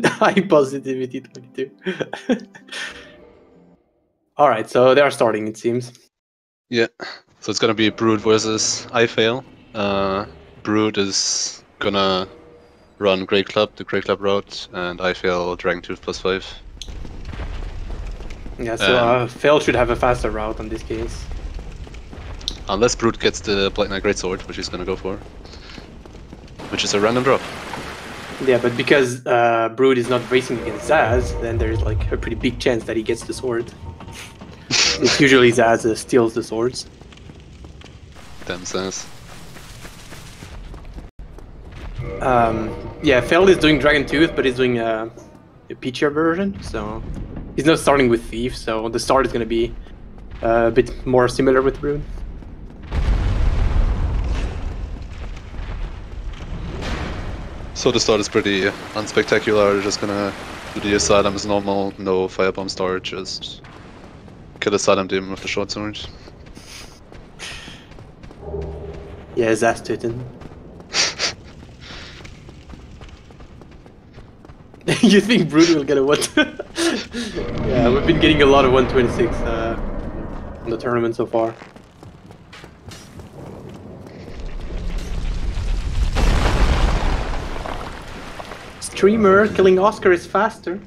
High positivity 22. Alright, so they are starting, it seems. Yeah, so it's gonna be Brood versus iFail. Brood is gonna run Great Club, the Great Club route, and iFail Dragon Tooth +5. Yeah, so Fail should have a faster route in this case. Unless Brood gets the Black Knight Greatsword, which he's gonna go for. Which is a random drop. Yeah, but because Brood is not racing against Zaz, then there's like a pretty big chance that he gets the sword. It's usually Zaz steals the swords. Damn Zaz. Yeah, Fail is doing Dragon Tooth, but he's doing a peachier version, so he's not starting with Thief, so the start is going to be a bit more similar with Brood. So the start is pretty unspectacular. They're just gonna do the Asylum as normal, no Firebomb start, just kill Asylum Demon with the short sword. Yeah, Zaz Titan. You think Brood will get a what? Yeah, we've been getting a lot of 126 in the tournament so far. Streamer killing Oscar is faster.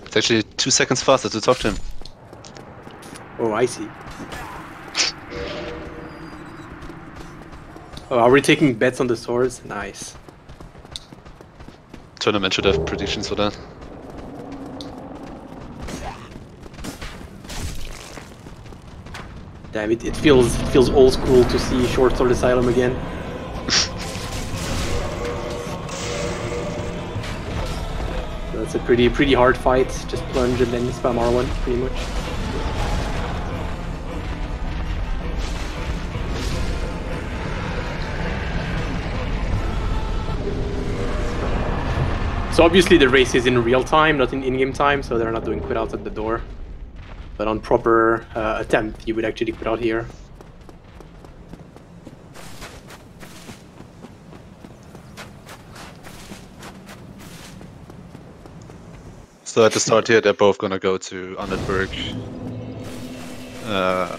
It's actually 2 seconds faster to talk to him. Oh, I see. Oh, are we taking bets on the swords? Nice. Tournament should have predictions for that. Damn it! It feels old school to see Short Sword Asylum again. So it's a pretty hard fight. Just plunge and then spam R1 pretty much. So obviously the race is in real time, not in in-game time, so they're not doing quit outs at the door. But on proper attempt, you would actually quit out here. So at the start here, they're both gonna go to Unetberg.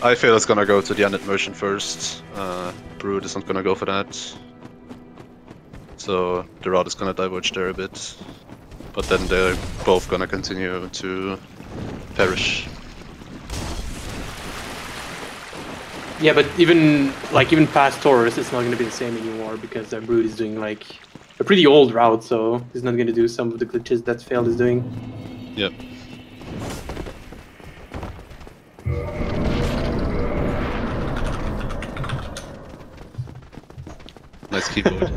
iFail is gonna go to the Unit Merchant first. Brood is not gonna go for that. So the route is gonna diverge there a bit. But then they're both gonna continue to perish. Yeah, but even past Taurus, it's not going to be the same anymore because Brood is doing like a pretty old route, so he's not going to do some of the glitches that Fail is doing. Yep. Nice keyboard.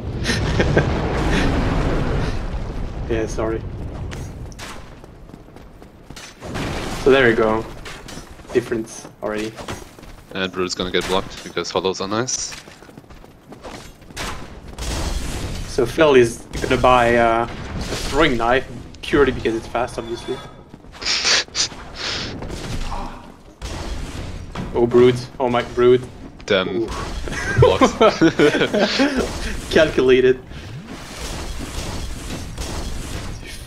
Yeah, sorry. So there you go. Difference already. And Brood is gonna get blocked because hollows are nice. So Phil is gonna buy a throwing knife purely because it's fast, obviously. Oh, Brood. Oh my, Brood. Damn. Blocks. Calculated.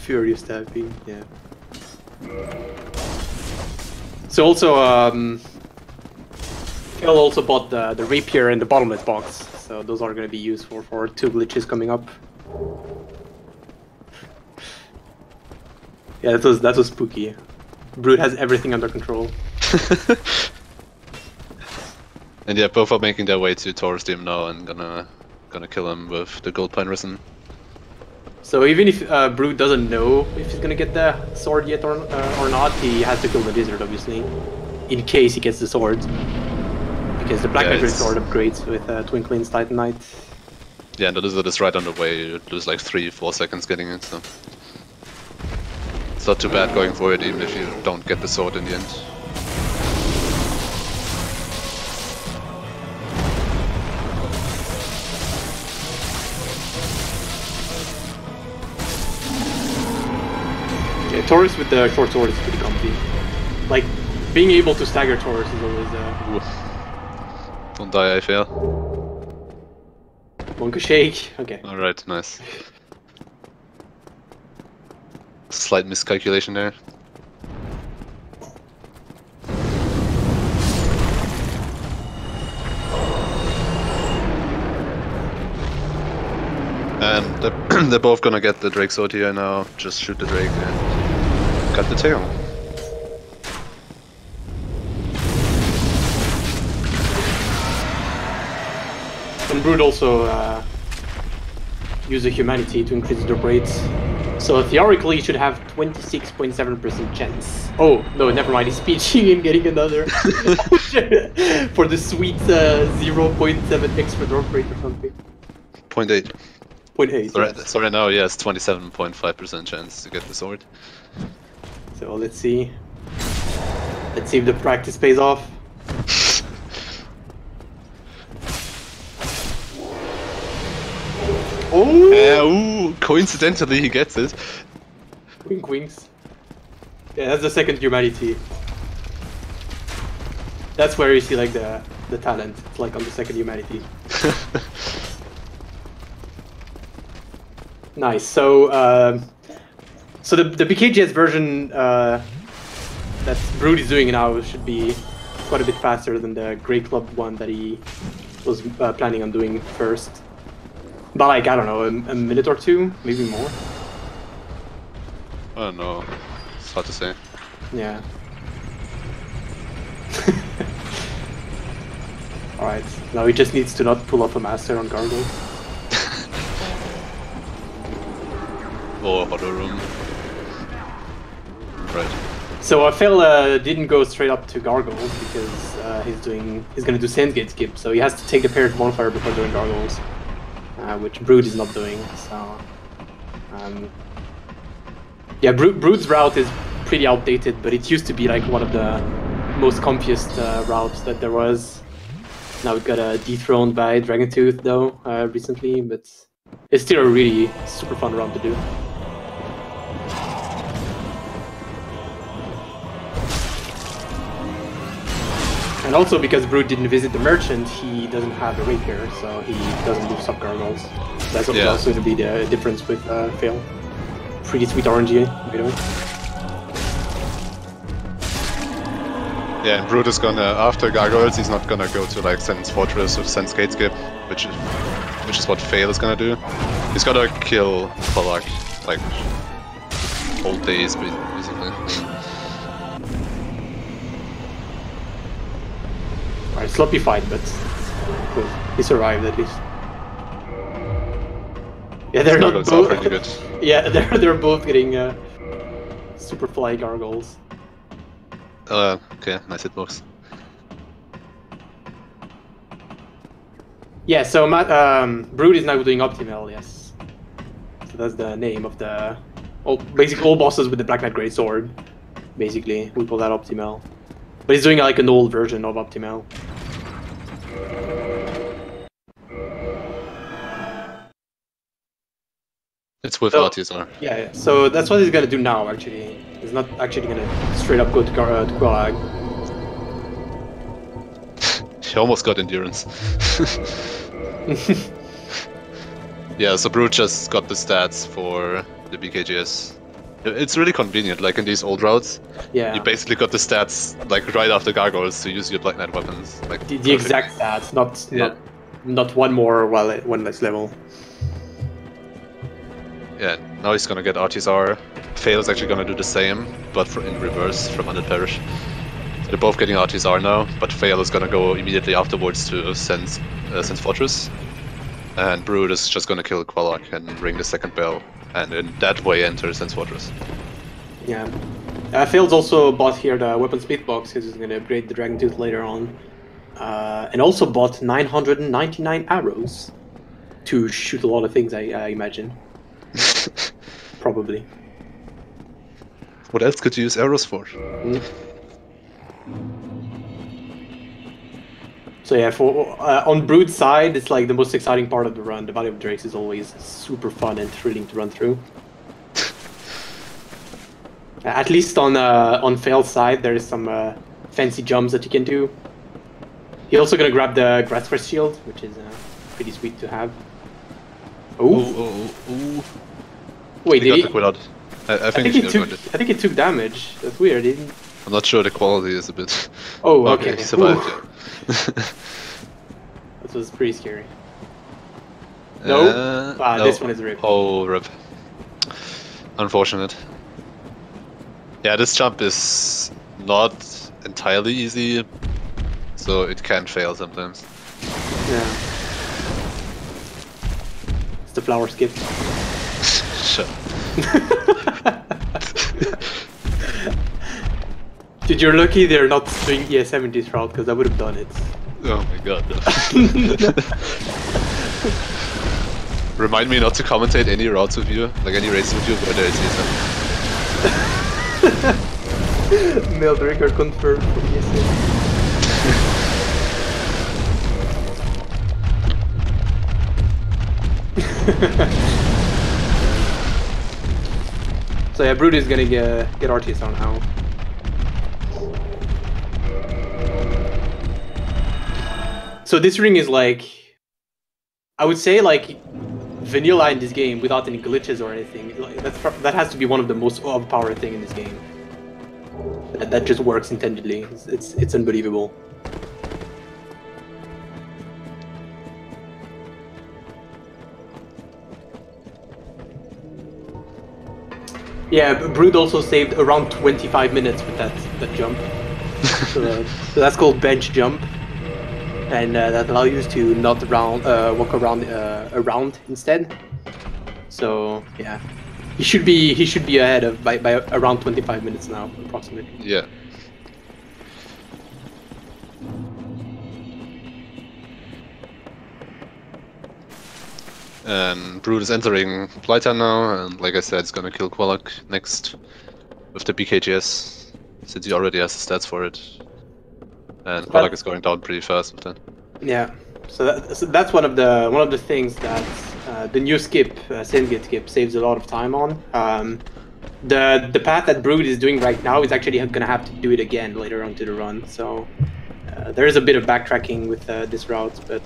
Furious tapping, yeah. So also, Phil also bought the rapier and the bottomless box, so those are going to be useful for 2 glitches coming up. Yeah, that was spooky. Brood has everything under control. And yeah, both are making their way to Taurus Demon now and gonna kill him with the Gold Pine Risen. So even if Brood doesn't know if he's gonna get the sword yet or not, he has to kill the lizard, obviously, in case he gets the sword. Because the Black Knight sword upgrades with Twinklin's Titanite. Yeah, and the lizard is right on the way. You lose like 3-4 seconds getting it, so it's not too bad going for it, even if you don't get the sword in the end. Yeah, Taurus with the short sword is pretty comfy. Like, being able to stagger Taurus is always Don't die, I fail. Monka shake. Okay. Alright, nice. Slight miscalculation there. And they're both gonna get the Drake sword here now. Just shoot the Drake and cut the tail. And Brood also use a humanity to increase the drop rates. So theoretically, you should have 26.7% chance. Oh, no, never mind. He's speeching and getting another for the sweet 0.7 extra drop rate or something. 0.8. 0.8. So, Yes. so right now, yes, 27.5% chance to get the sword. So let's see. Let's see if the practice pays off. Oh! Ooh, coincidentally, he gets it. Wink winks. Yeah, that's the second humanity. That's where you see like the talent. It's like on the second humanity. Nice. So so the BKGS version that Brood is doing now should be quite a bit faster than the Grey Club one that he was planning on doing first. But like, I don't know, a minute or two, maybe more. I don't know. It's hard to say. Yeah. Alright, now he just needs to not pull off a master on Gargoyle. Or Auto Room. Right. So iFail didn't go straight up to Gargoyles because he's gonna do Sandsgate skip, so he has to take the paired bonfire before doing Gargoyles. Which Brood is not doing, so... yeah, Brood's route is pretty outdated, but it used to be like one of the most comfiest routes that there was. Now it got dethroned by Dragontooth though, recently, but it's still a really super fun route to do. And also because Brood didn't visit the merchant, he doesn't have a rapier, so he doesn't do sub gargoyles. That's also going to be the difference with Fail. Pretty sweet RNG, by the way. Yeah, and Brood is gonna, after gargoyles, he's not gonna go to like Sen's Fortress or Sen's Gate skip, which is what Fail is gonna do. He's gonna kill Polak, like, whole days, basically. Alright, sloppy fight, but good. He survived at least. Yeah, they're not both. Pretty good. Yeah, they're both getting super fly gargoyles. Okay, nice hitbox. Yeah, so Brood is now doing Optimal, yes. So that's the name of the... basically all bosses with the Black Knight Great Sword, basically, we call that Optimal. But he's doing like an old version of Optimal. It's with RTSR. Yeah, so that's what he's gonna do now, actually. He's not actually gonna straight up go to Gulag. He almost got endurance. Yeah, so Brood just got the stats for the BKGS. It's really convenient, like in these old routes. Yeah. You basically got the stats like right after gargoyles to use your Black Knight weapons. Like the exact stats, not one more one less level. Yeah, now he's gonna get RTSR. Fail is actually gonna do the same, but in reverse from Undead Parish. So they're both getting RTSR now, but Fail is gonna go immediately afterwards to Sen's Fortress. And Brood is just gonna kill Qualak and ring the second bell, and in that way enter Sen's Fortress. Yeah. Fail's also bought here the weapon speed box because he's gonna upgrade the Dragontooth later on. And also bought 999 arrows to shoot a lot of things, I imagine. Probably. What else could you use arrows for? So yeah, for on Brood's side, it's like the most exciting part of the run. The Valley of Drakes is always super fun and thrilling to run through. At least on Fail's side, there is some fancy jumps that you can do. He's also gonna grab the Grasscrest shield, which is pretty sweet to have. Ooh. Wait, he got the Quillard. I I think think he it should took. I think it took damage. That's weird. It didn't... I'm not sure the quality is a bit. Oh, okay. He survived. Ooh. Yeah. This was pretty scary. No, No. this one is ripped. Oh, rip. Unfortunate. Yeah, this jump is not entirely easy, so it can fail sometimes. Yeah. It's the flower skip. Shut. Dude, you're lucky they're not doing ES70's route, because I would have done it. Oh my god. Remind me not to commentate any routes with you, like any races with you, where there is ESM. Mailed record confirmed for ES70. So yeah, Brood is gonna get RTSR now. So this ring is like, I would say like vanilla in this game without any glitches or anything. Like, that has to be one of the most overpowered thing in this game. That just works intendedly. It's unbelievable. Yeah, Brood also saved around 25 minutes with that jump. So that's called bench jump, and that allows you to not walk around instead. So yeah, he should be ahead of by around 25 minutes now, approximately. Yeah. And Brood is entering playtime now, and like I said, it's gonna kill Qualak next with the BKGS, since he already has the stats for it. And Qualak is going down pretty fast with that. Yeah, so that's one of the things that the new skip, Sendgate skip, saves a lot of time on. The path that Brood is doing right now is actually gonna have to do it again later on to the run. So there is a bit of backtracking with this route, but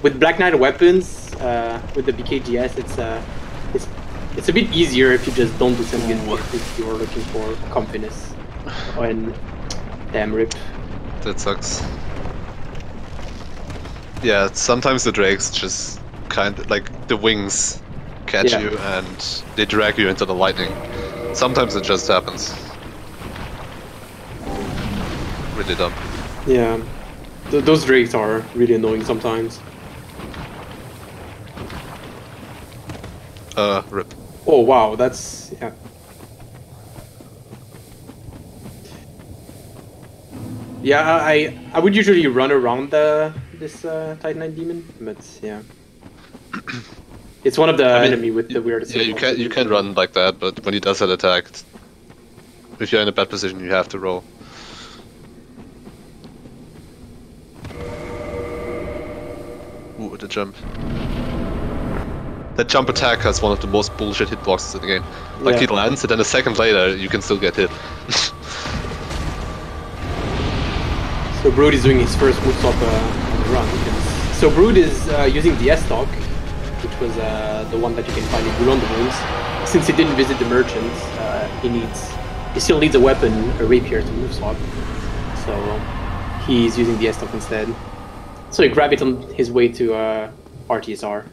with Black Knight weapons, with the BKGS, it's a bit easier if you just don't do Sendgate skip if you're looking for comfiness. And damn rip. That sucks. Yeah, sometimes the drakes just kind of like the wings catch you and they drag you into the lightning. Sometimes it just happens. Really dumb. Yeah, those drakes are really annoying sometimes. Rip. Oh wow, that's yeah. Yeah, I would usually run around this Titanite demon, but yeah, it's one of the enemy with the weirdest. Yeah, you can run like that, but when he does that attack, if you're in a bad position, you have to roll. Ooh, the jump. That jump attack has one of the most bullshit hitboxes in the game. Like he lands, and then a second later, you can still get hit. So Brood is doing his first move stop on the run. So Brood is using the S-Stock, which was the one that you can find in Blue on the Moons. Since he didn't visit the merchants, he still needs a weapon, a rapier, to move swap. So he's using the S-Stock instead. So he grabbed it on his way to RTSR.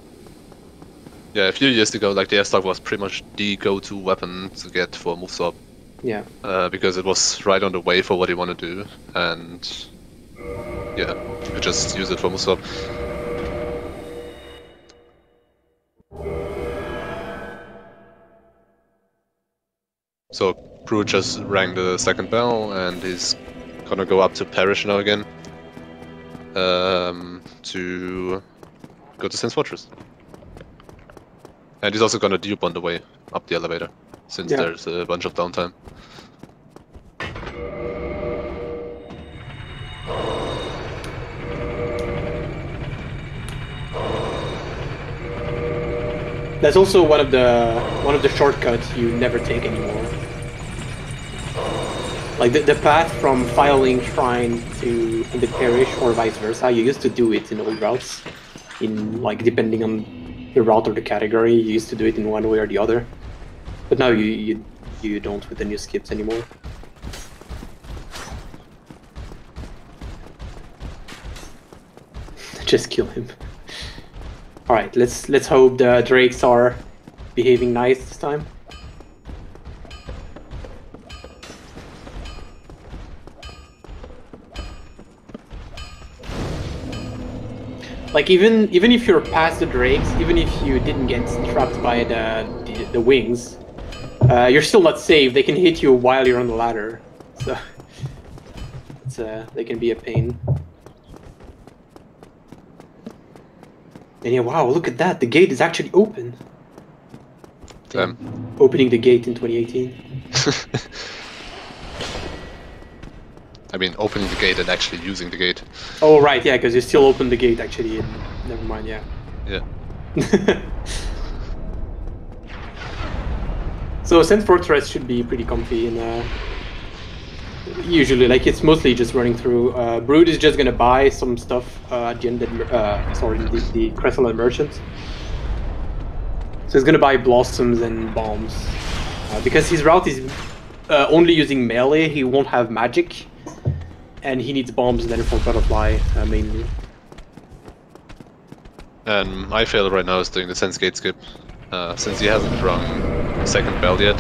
Yeah, a few years ago, like the S-Stock was pretty much the go-to weapon to get for move swap. Yeah. Because it was right on the way for what he wanted to do, and yeah, you could just use it for move swap. So Brood just rang the second bell, and he's gonna go up to Parish now again to go to Sin's Fortress. And he's also gonna dupe on the way up the elevator, since there's a bunch of downtime. That's also one of the shortcuts you never take anymore. Like the path from Filing Shrine to the Parish or vice versa, you used to do it in old routes. In like depending on the route or the category, you used to do it in one way or the other. But now you don't with the new skips anymore. Just kill him. All right, let's hope the drakes are behaving nice this time. Like even if you're past the drakes, even if you didn't get trapped by the wings, you're still not safe. They can hit you while you're on the ladder, so they can be a pain. And yeah, wow, look at that! The gate is actually open. Damn. Opening the gate in 2018. I mean, opening the gate and actually using the gate. Oh right, yeah, because you still open the gate actually. And never mind, yeah. Yeah. So Sense Fortress should be pretty comfy, and usually, like, it's mostly just running through. Brood is just gonna buy some stuff at the end. Sorry, the Crescent Merchant. So he's gonna buy blossoms and bombs because his route is only using melee. He won't have magic, and he needs bombs and then for butterfly mainly. And iFail right now is doing the Sense Gate skip since he hasn't rung second bell yet.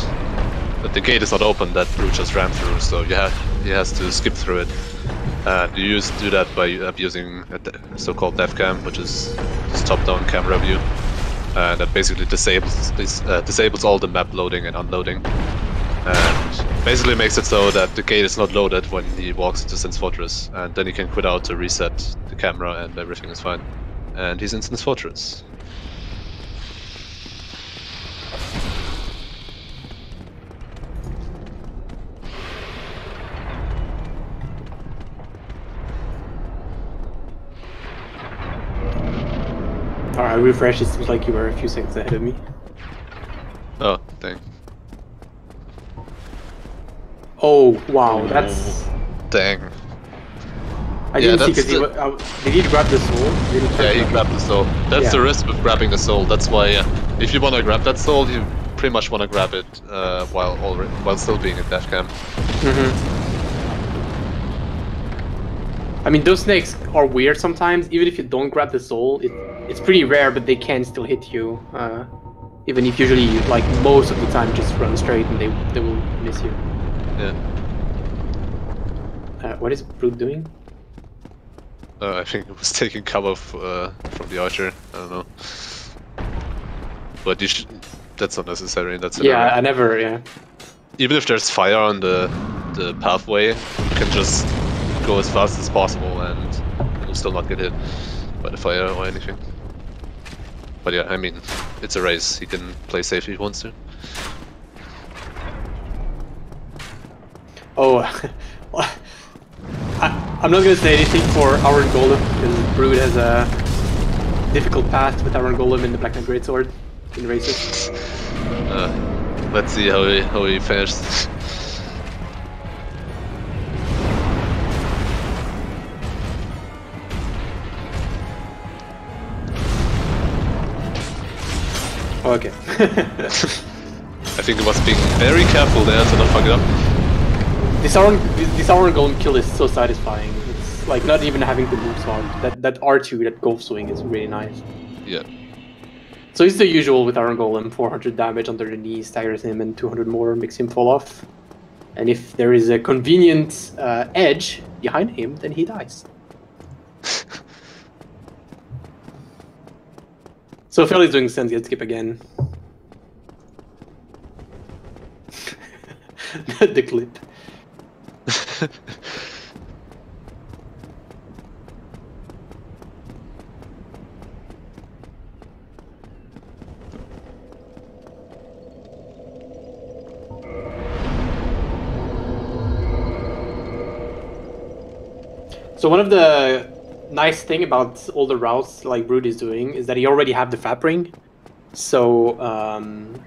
But the gate is not open that Brood just ran through, so he has to skip through it. And you do that by using a so-called dev cam, which is this top-down camera view. That basically disables all the map loading and unloading. And basically makes it so that the gate is not loaded when he walks into Sense Fortress. And then he can quit out to reset the camera and everything is fine. And he's in Sense Fortress. Alright, refresh. It seems like you were a few seconds ahead of me. Oh, dang. Oh, wow, that's... Dang. I didn't see, because did he grab the soul? Yeah, he grabbed the soul. That's the risk with grabbing the soul. That's why, if you want to grab that soul, you pretty much want to grab it while still being in death camp. I mean, those snakes are weird sometimes. Even if you don't grab the soul, it's pretty rare, but they can still hit you. Even if usually, like, most of the time, just run straight and they will miss you. Yeah. What is Brood doing? I think it was taking cover from the archer. I don't know. But you should. That's not necessary in that scenario. Yeah, I never. Yeah. Even if there's fire on the pathway, you can just go as fast as possible and you'll still not get hit by the fire or anything. But yeah, I mean, it's a race. He can play safe if he wants to. Oh, I'm not gonna say anything for Iron Golem because Brood has a difficult path with Iron Golem in the Black Knight Greatsword in races. Let's see how he fares. Oh, okay. I think he was being very careful there to not fuck it up. This Iron Golem kill is so satisfying. It's like not even having to move sword. That R2, that golf swing is really nice. Yeah. So it's the usual with Iron Golem, 400 damage under the knee, staggers him, and 200 more makes him fall off. And if there is a convenient edge behind him, then he dies. So Phil is doing Sense Gate skip again. The clip. So one of the nice thing about all the routes like Brood is doing is that he already have the Fap Ring. So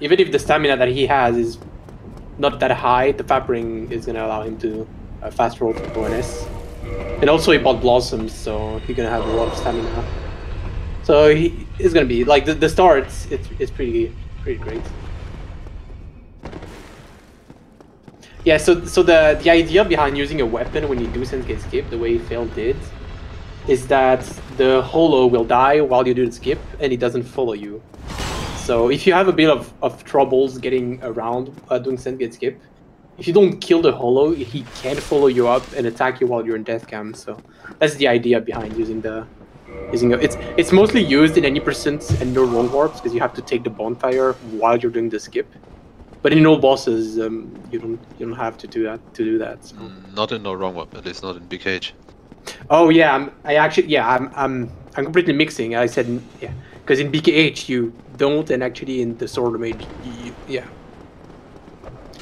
even if the stamina that he has is not that high, the Fap Ring is gonna allow him to fast roll to ONS. And also he bought Blossoms, so he's gonna have a lot of stamina. So he is gonna be like the start. It's pretty great. Yeah, so the idea behind using a weapon when you do sense get skip, the way Fail did, is that the holo will die while you do the skip, and it doesn't follow you. So if you have a bit of troubles getting around doing sense get skip, if you don't kill the holo, he can't follow you up and attack you while you're in death cam. So that's the idea behind using it's mostly used in any percent and no roll warps because you have to take the bonfire while you're doing the skip. But in all bosses, you don't have to do that. So. Not in No Wrong One, at least not in BKH. Oh yeah, I'm completely mixing. I said yeah, because in BKH you don't, and actually in the Sword Mage, yeah.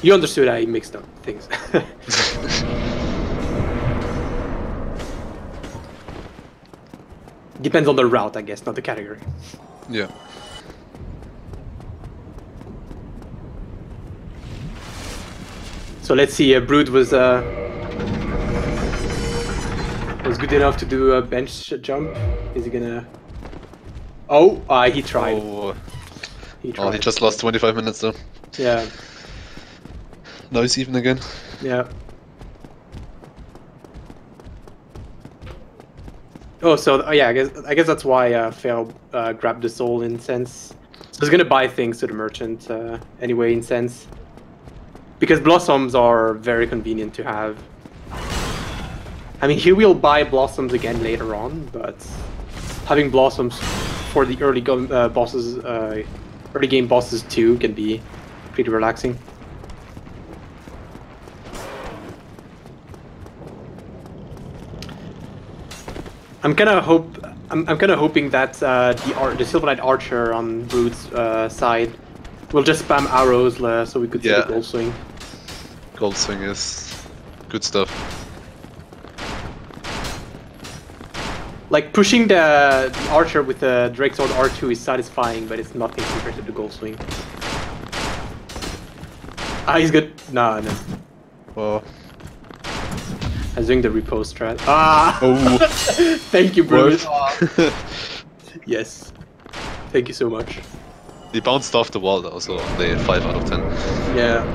You understood I mixed up things. Depends on the route, I guess, not the category. Yeah. So let's see. Brood was good enough to do a bench jump. Is he gonna? Oh, he tried. Oh. He tried. Oh, he just lost 25 minutes though. Yeah. Now he's even again. Yeah. Oh, so yeah, I guess that's why Fail grabbed the soul in sense. So he's gonna buy things to the merchant anyway in sense. Because blossoms are very convenient to have. I mean, he will buy blossoms again later on, but having blossoms for the early game bosses too can be pretty relaxing. I'm kind of hoping that the Silver Knight Archer on Brood's side will just spam arrows so we could see the gold swing. Gold swing is good stuff. Like pushing the Archer with the Drake Sword R2 is satisfying, but it's nothing compared to the gold swing. Ah, he's good. No. Well. I was doing the repost strat. Ah! Oh. Thank you, bro. Yes. Thank you so much. He bounced off the wall though, so they 5 out of 10. Yeah.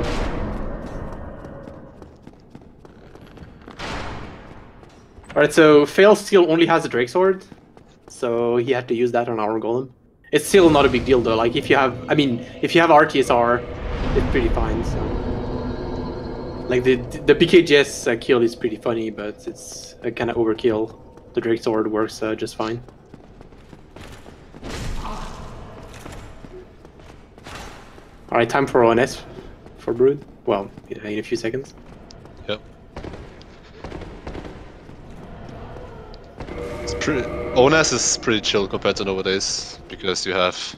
Alright, so Fail still only has a Drake Sword, so he had to use that on our Golem. It's still not a big deal though, like if you have RTSR, it's pretty fine, so... Like the PKGS kill is pretty funny, but it's a kind of overkill. The Drake Sword works just fine. Alright, time for ONS for Brood. Well, in a few seconds. Yep. ONS is pretty chill compared to nowadays, because he has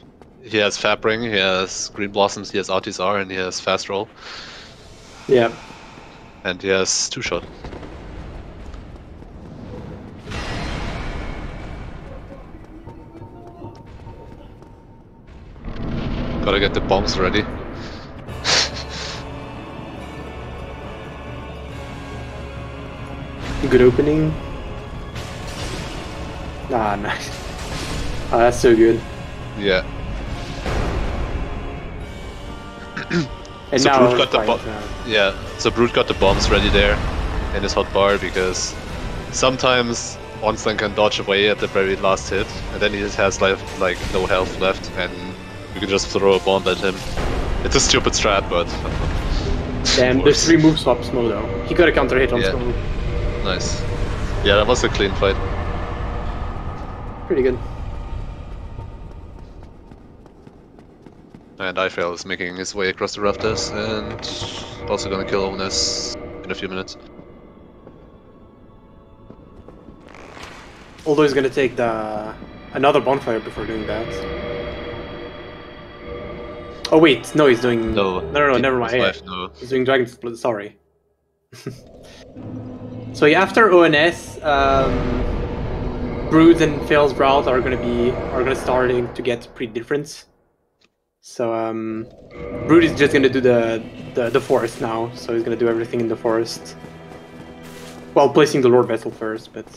Fabring, he has Green Blossoms, he has Artisar, and he has Fast Roll. Yeah. And he has 2-shot. Gotta get the bombs ready. Good opening. Ah, nice. Oh, that's so good. Yeah. And so now Brood got so Brood got the bombs ready there in his hotbar, because sometimes Onslang can dodge away at the very last hit, and then he just has like no health left, and you can just throw a bomb at him. It's a stupid strat, but... Damn, there's 3 move swaps though. He got a counter hit on Stone. Nice. Yeah, that was a clean fight. Pretty good. And iFail is making his way across the rafters, and also gonna kill Ones in a few minutes. Although he's gonna take another bonfire before doing that. Oh wait, no, he's doing... No, never mind. Yeah. No. He's doing Dragon Split, sorry. So yeah, after ONS, Brood and Fail's route are gonna starting to get pretty different. So Brood is just gonna do the forest now, so he's gonna do everything in the forest. Well, placing the Lord Vessel first, but...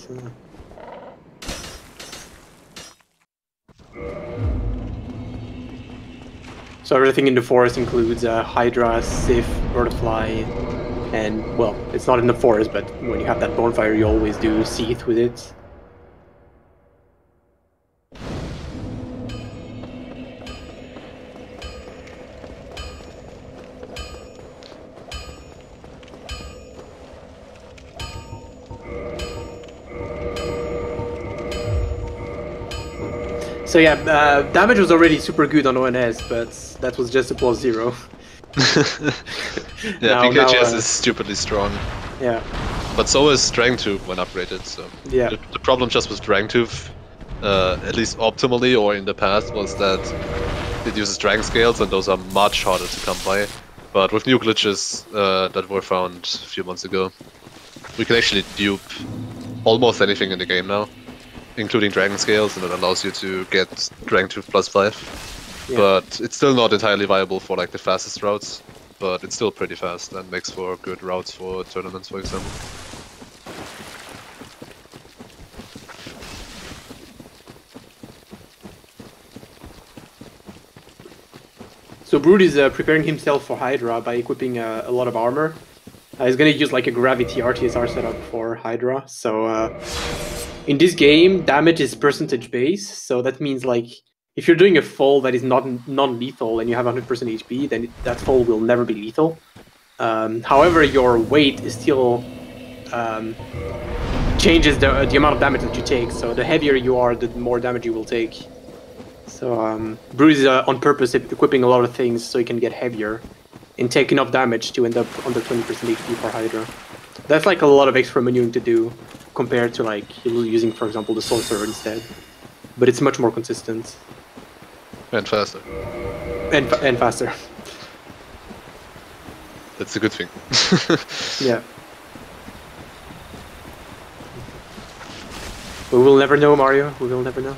So everything in the forest includes Hydra, Sif, Bird of Fly, And well, it's not in the forest, but when you have that bonfire, you always do seath with it. So yeah, damage was already super good on ONS, but that was just a +0. Yeah, PKGS is stupidly strong. Yeah. But so is Drangtooth when upgraded, so... Yeah. The problem just with Drangtooth, at least optimally or in the past, was that it uses Drang scales and those are much harder to come by. But with new glitches that were found a few months ago, we can actually dupe almost anything in the game now, including Dragon Scales, and it allows you to get Drangtooth +5. Yeah. But it's still not entirely viable for like the fastest routes, but it's still pretty fast and makes for good routes for tournaments, for example. So Brood is preparing himself for Hydra by equipping a lot of armor. He's gonna use like a gravity RTSR setup for Hydra. So in this game, damage is percentage based. So that means like if you're doing a fall that is not non-lethal and you have 100% HP, then that fall will never be lethal. However, your weight is still changes the amount of damage that you take. So the heavier you are, the more damage you will take. So Brood is on purpose equipping a lot of things so he can get heavier and take enough damage to end up under 20% HP for Hydra. That's like a lot of extra maneuvering to do compared to like using, for example, the Sorcerer instead. But it's much more consistent. And faster. And faster. That's a good thing. Yeah. We will never know, Mario. We will never know.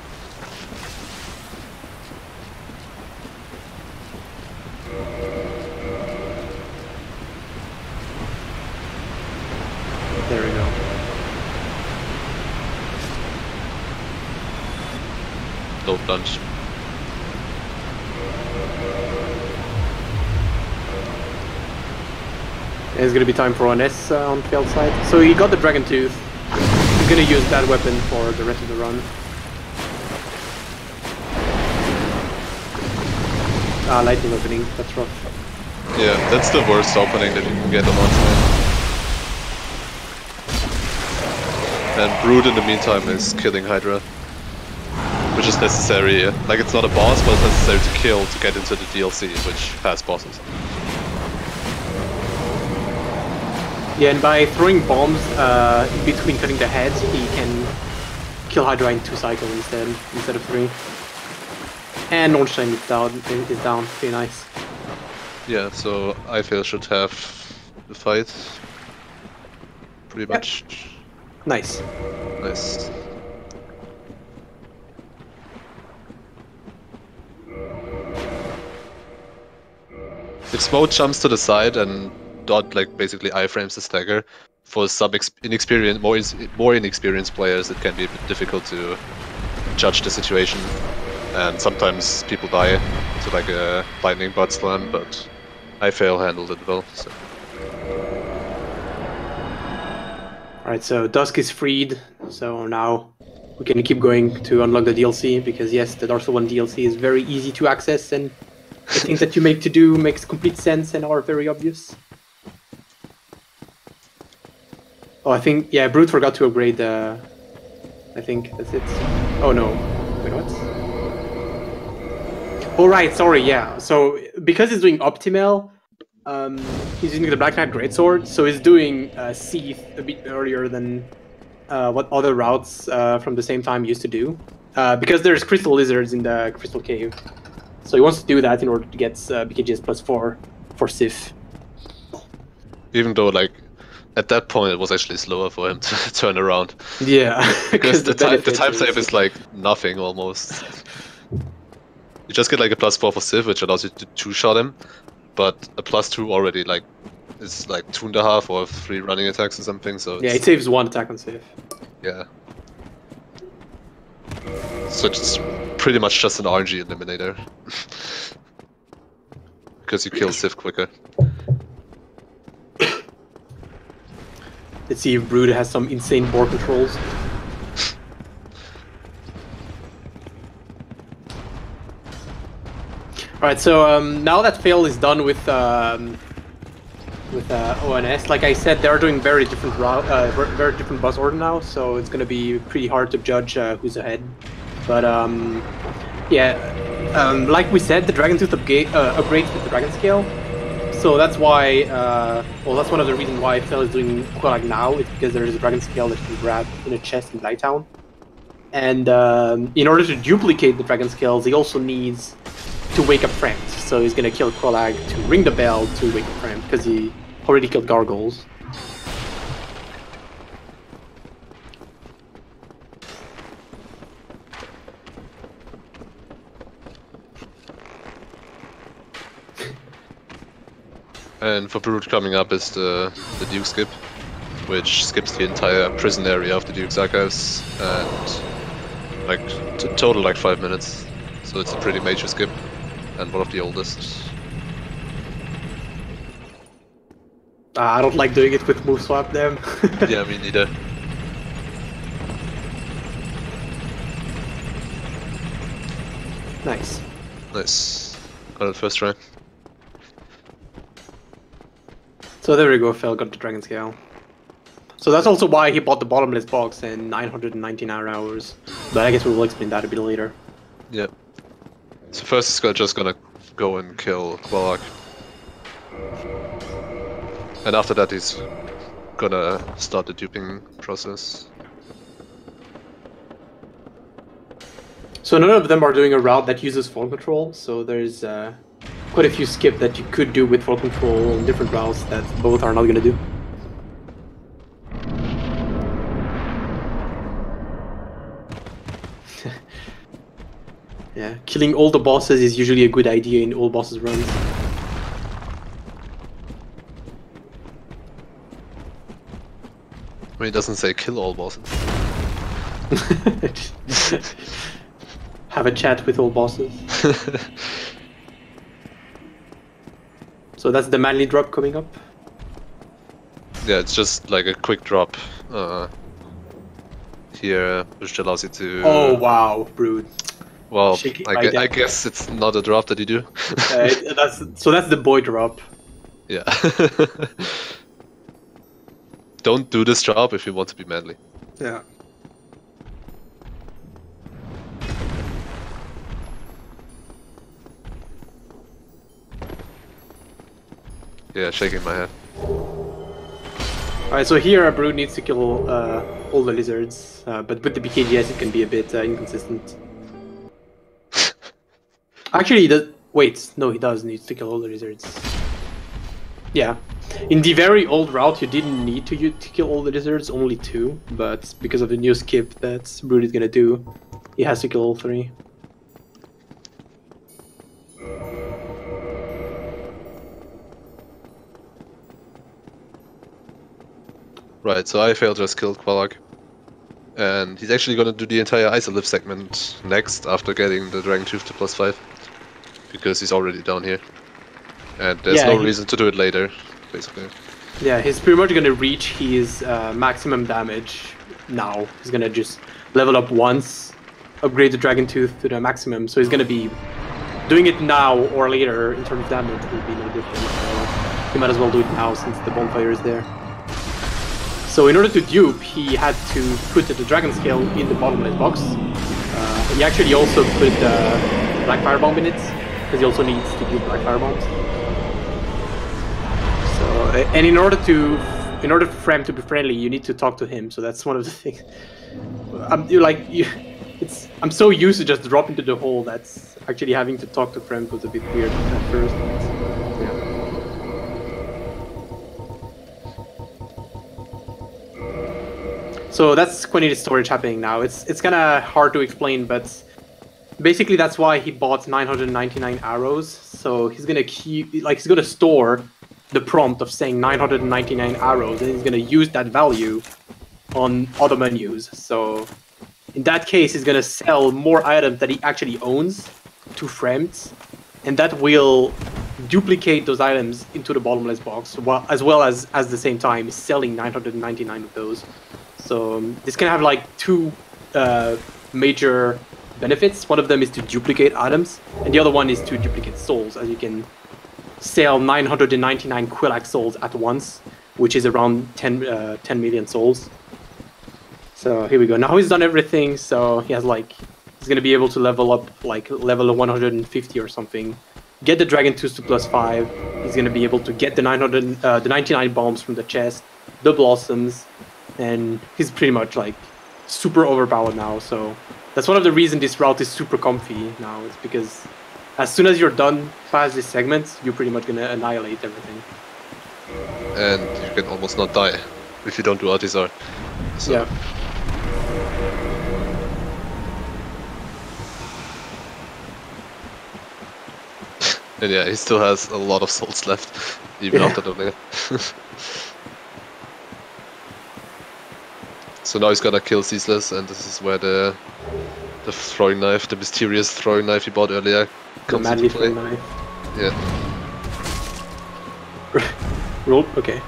There we go. No plunge. And it's gonna be time for ONS on Failed side. So he got the Dragon Tooth. He's gonna use that weapon for the rest of the run. Lightning opening, that's rough. Yeah, that's the worst opening that you can get on one side. And Brood in the meantime is killing Hydra. Which is necessary, like it's not a boss, but it's necessary to kill to get into the DLC, which has bosses. Yeah, and by throwing bombs in between cutting the heads, he can kill Hydra in 2 cycles instead of 3. And Ornstein is down, pretty nice. Yeah, so iFail should have the fight. Pretty much. Nice. Nice. If Smoke jumps to the side and Dot like basically iframes the stagger, for some more inexperienced players it can be a bit difficult to judge the situation, and sometimes people die to like a lightning butt slam, but iFail handled it well. So. Alright, so Dusk is freed, so now we can keep going to unlock the DLC, because yes, the Dark Souls 1 DLC is very easy to access, and the things that you make to do makes complete sense and are very obvious. Oh, I think, yeah, Brood forgot to upgrade the... I think that's it. Oh no. Wait, what? Oh right, sorry, yeah. So, because he's doing Optimal, he's using the Black Knight Greatsword, so he's doing Seath a bit earlier than what other routes from the same time used to do. Because there's Crystal Lizards in the Crystal Cave. So he wants to do that in order to get BKGS +4 for Sif. Even though, like, at that point it was actually slower for him to turn around. Yeah, because the time save is like nothing almost. You just get like a +4 for Sif, which allows you to 2-shot him, but a +2 already like is like 2.5 or 3 running attacks or something. So yeah, it saves 1 attack on Sif. Yeah. So it's pretty much just an RNG eliminator. Because you kill Sif quicker. Let's see if Brood has some insane board controls. Alright, so now that Fail is done with ONS, like I said, they're doing very different very different bus order now, so it's gonna be pretty hard to judge who's ahead. But yeah, like we said, the Dragon Tooth upgrades with the Dragon Scale, so that's why, well, that's one of the reasons why Fail is doing Quelaag now. It's because there is a Dragon Scale that you can grab in a chest in Lighttown, and in order to duplicate the Dragon Scales, he also needs to wake up friends. So he's gonna kill Quelaag to ring the bell to wake up friend, because he already killed Gargoyles. And for Brood coming up is the Duke skip, which skips the entire prison area of the Duke's archives, and like total like 5 minutes. So it's a pretty major skip, and one of the oldest. I don't like doing it with move swap them. Yeah, me neither. Nice. Nice. Got it first try. So there we go, Phil got the Dragon Scale. So that's also why he bought the bottomless box in 999 hours. But I guess we will explain that a bit later. Yeah. So first he's just gonna go and kill Quelaag. And after that he's gonna start the duping process. So none of them are doing a route that uses fall control, so there's quite a few skip that you could do with fall control on different routes that both are not gonna do. Yeah, killing all the bosses is usually a good idea in all bosses runs. I mean, it doesn't say kill all bosses. Have a chat with all bosses. So that's the manly drop coming up? Yeah, it's just like a quick drop here, which allows you to... Oh wow, Brood. Well, I guess it's not a drop that you do. So that's the boy drop. Yeah. Don't do this drop if you want to be manly. Yeah. Yeah, shaking my head. Alright, so here Brood needs to kill all the lizards, but with the BKGS it can be a bit inconsistent. Actually, he does. Wait, no, he does need to kill all the lizards. Yeah. In the very old route, you didn't need to kill all the lizards, only 2, but because of the new skip that Brood is gonna do, he has to kill all 3. Right, so iFail just killed Quelaag. And he's actually gonna do the entire Isolith segment next after getting the Dragon Tooth to +5. Because he's already down here. And there's no reason to do it later, basically. Yeah, he's pretty much gonna reach his maximum damage now. He's gonna just level up once, upgrade the Dragon Tooth to the maximum, so he's gonna be doing it now or later in terms of damage will be no different. So he might as well do it now since the bonfire is there. So in order to dupe, he had to put the Dragon Scale in the bottomless box. He actually also put Black Fire Bomb in it, because he also needs to do Black Fire Bombs. So, and in order for Frem to be friendly, you need to talk to him. So that's one of the things. I'm so used to just dropping to the hole that's actually having to talk to Frem was a bit weird at first. Yeah. So that's quantity storage happening now. It's kind of hard to explain, but basically that's why he bought 999 arrows. So he's gonna he's gonna store the prompt of saying 999 arrows, and he's gonna use that value on other menus. So in that case, he's gonna sell more items that he actually owns to friends, and that will duplicate those items into the bottomless box, as well as the same time selling 999 of those. So this can have like two major benefits. One of them is to duplicate items, and the other one is to duplicate souls, as you can sell 999 Quillax souls at once, which is around 10 million souls. So here we go. Now he's done everything, so he has like, he's gonna be able to level up like level 150 or something. Get the Dragon Tooth to +5. He's gonna be able to get the 99 bombs from the chest, the blossoms, and he's pretty much like super overpowered now. So that's one of the reasons this route is super comfy now. It's because as soon as you're done past this segment, you're pretty much gonna annihilate everything. And you can almost not die if you don't do Artisar. So. Yeah. And yeah, he still has a lot of souls left, even after the layer. So now he's gonna kill Ceaseless, and this is where the throwing knife, the mysterious throwing knife he bought earlier, comes into play. Knife. Yeah. Roll. Okay.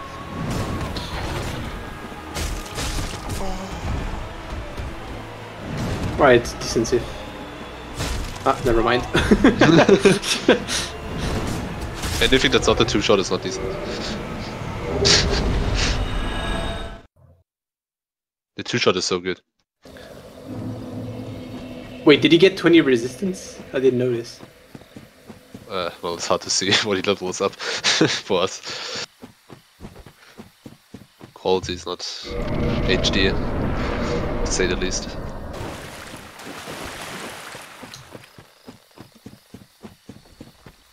Right, defensive. Ah, never mind. Anything that's not the 2-shot is not decent. The 2-shot is so good. Wait, did he get 20 resistance? I didn't notice. Well, it's hard to see what he levels up for us. Quality is not HD, to say the least.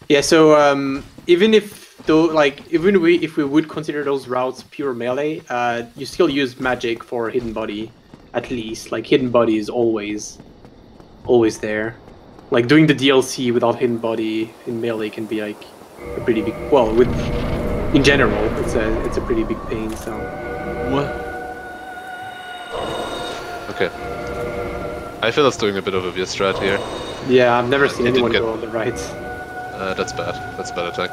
Yeah, so even if if we would consider those routes pure melee, you still use magic for hidden body, at least. Like hidden body is always there. Like doing the DLC without hidden body in melee can be like a pretty big. Well, in general, it's a pretty big pain. So. What? Okay. I feel it's doing a bit of a weird strat here. Yeah, I've never seen anyone go on the right. That's bad. That's a bad attack.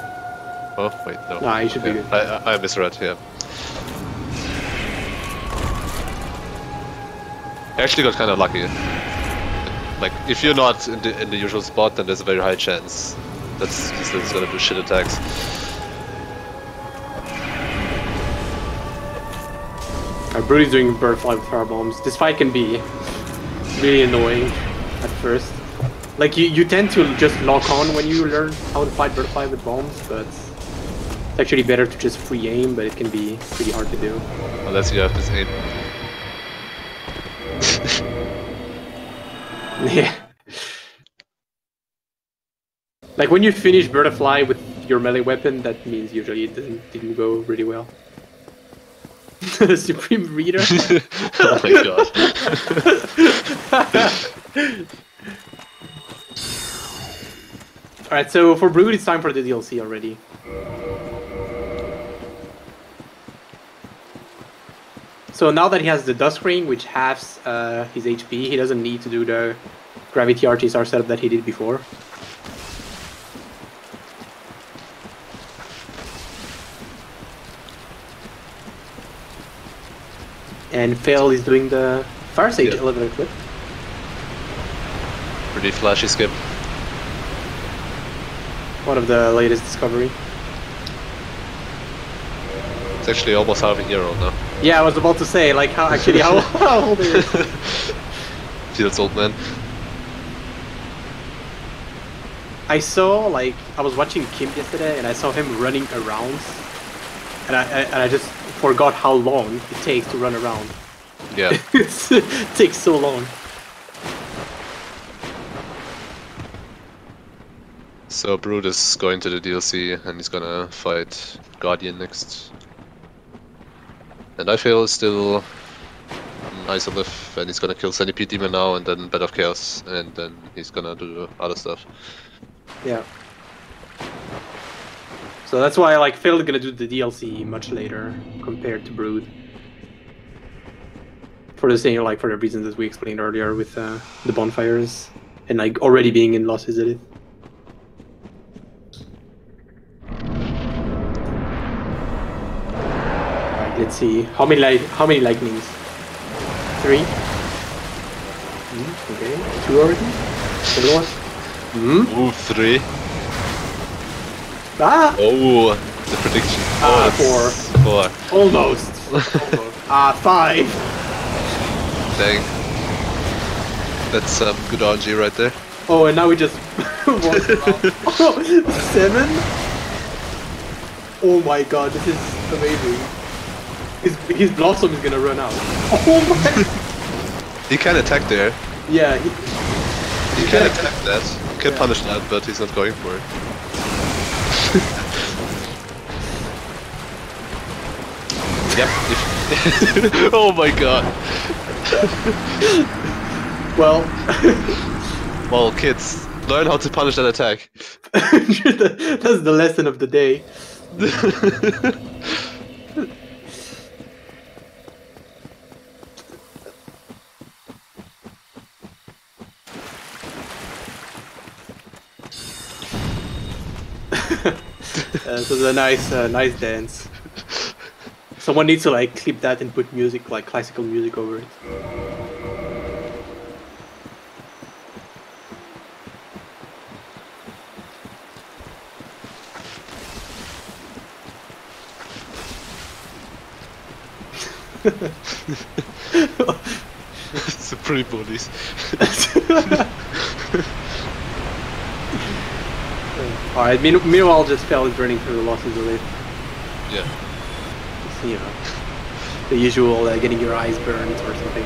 Oh, wait, no. Nah, you should be good. I misread, yeah. I actually got kind of lucky. Like, if you're not in the usual spot, then there's a very high chance that he's gonna do shit attacks. Brody's doing Birdfly with fire bombs. This fight can be really annoying at first. Like you tend to just lock on when you learn how to fight Birdfly with bombs, but it's actually better to just free aim, but it can be pretty hard to do. Unless you have this aim. Yeah. Like when you finish Birdfly with your melee weapon, that means usually it didn't go really well. Supreme Reader? Oh my god. Alright, so for Brood it's time for the DLC already. So now that he has the Dusk Ring, which halves his HP, he doesn't need to do the Gravity Artisar setup that he did before. And Fail is doing the Fire Sage elevator clip. Pretty flashy skip. One of the latest discovery. It's actually almost half a hero now. Yeah, I was about to say, like, how old is he? Feels old, man. I saw, like, I was watching Kim yesterday, and I saw him running around, and I just forgot how long it takes to run around. Yeah. It takes so long. So Brood is going to the DLC, and he's gonna fight Guardian next. And iFail is still Isolith, and he's gonna kill Centipede Demon now, and then Bed of Chaos, and then he's gonna do other stuff. Yeah. So that's why like Phil is gonna do the DLC much later compared to Brood. For the same, like for the reasons that we explained earlier with the bonfires and like already being in Lost Izalith. Let's see. How many lightnings? 3. Okay. 2 already. Another one. Ooh, 3. Ah. Oh, the prediction. Ah, 4. Almost. Almost. 5. Dang. That's some good RNG right there. Oh, and now we just walked around. Oh, 7. Oh my god, this is amazing. His blossom is gonna run out. Oh my! He can attack there. Yeah, He can attack that. He can punish that, but he's not going for it. Yep. Oh my god. Well. Well, kids, learn how to punish that attack. That's the lesson of the day. This is a nice dance. Someone needs to like clip that and put music, like classical music over it. Supreme bullies. Alright, meanwhile just Fel is running through the losses of it. Yeah. Just, you know, the usual getting your eyes burned or something.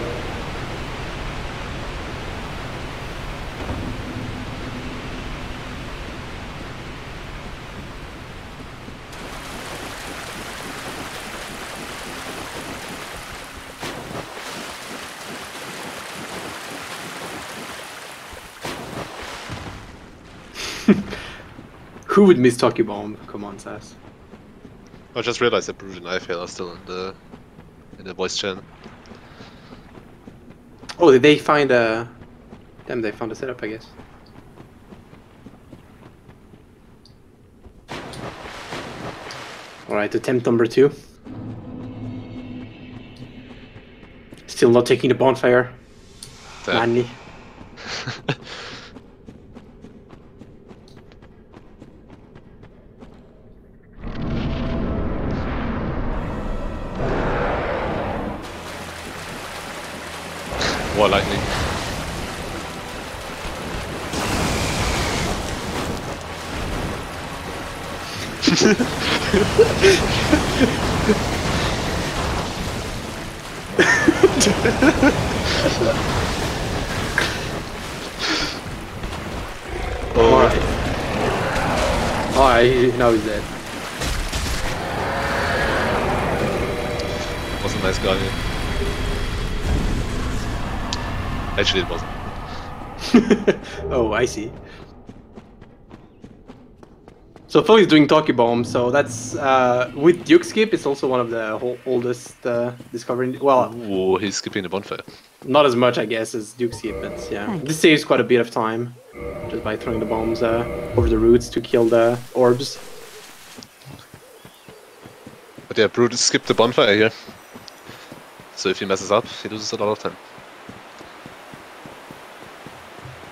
Who would miss Toki Bomb? Come on, Sass. I just realized that Brood and iFail are still in the voice channel. Oh, did they find a... Damn, they found a setup, I guess. Alright, attempt number 2. Still not taking the bonfire. Manly. More lightning. Alright. Alright, now he's dead. Was a nice guy. Actually, it wasn't. Oh, I see. So Phil is doing Toki Bomb, so that's with Duke Skip. It's also one of the oldest discovery. Well, Ooh, he's skipping the bonfire. not as much, I guess, as Duke Skip, but yeah, this saves quite a bit of time just by throwing the bombs over the roots to kill the orbs. But yeah, Brood skipped the bonfire here. So if he messes up, he loses a lot of time.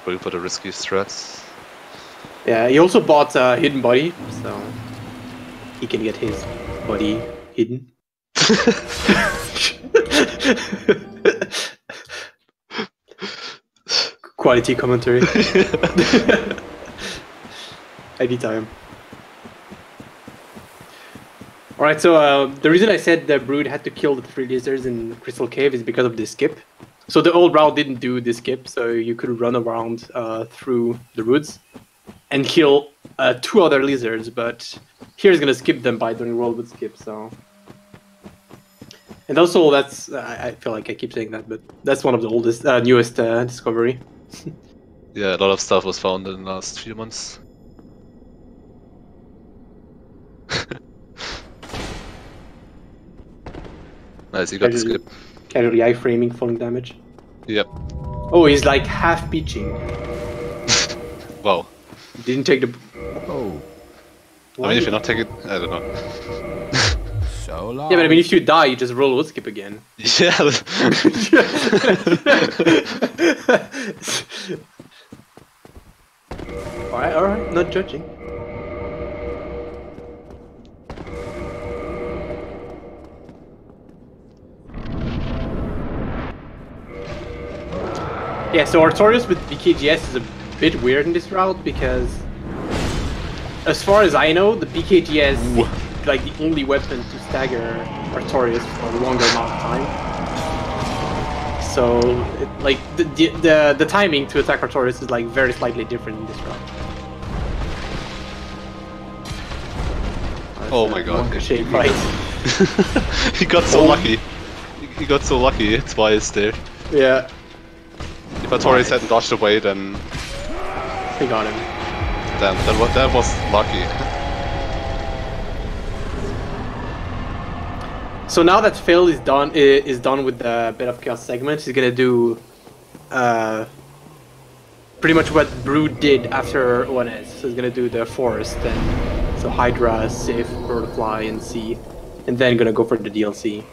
Going for the risky strats. Yeah, he also bought a hidden body, so he can get his body hidden. Quality commentary. Anytime. Alright, so the reason I said the Brood had to kill the 3 lizards in Crystal Cave is because of this skip. So the old route didn't do this skip, so you could run around through the woods and kill 2 other lizards, but here's gonna skip them by doing roll with skip, so... And also, that's... I feel like I keep saying that, but that's one of the oldest, newest discovery. Yeah, a lot of stuff was found in the last few months. Nice, you got the skip. Casually iframing, falling damage. Yep. Oh, he's like half pitching. Wow. Didn't take the... Oh, I mean, if you're not taking... I don't know. So long. Yeah, but I mean, if you die, you just roll skip again. Yeah. Alright, not judging. Yeah, so Artorias with BKGS is a bit weird in this route because, as far as I know, the BKGS is like the only weapon to stagger Artorias for a longer amount of time. So, like the timing to attack Artorias is like very slightly different in this route. Oh my god. Shade fight. He got so lucky. He got so lucky twice there. Yeah. If Artorias hadn't dodged away, then He got him. damn, that was lucky. So now that Phil is done with the bit of chaos segment, he's gonna do pretty much what Brood did after ONS. So he's gonna do the forest and so Hydra, Sif, Butterfly, and C, and then gonna go for the DLC.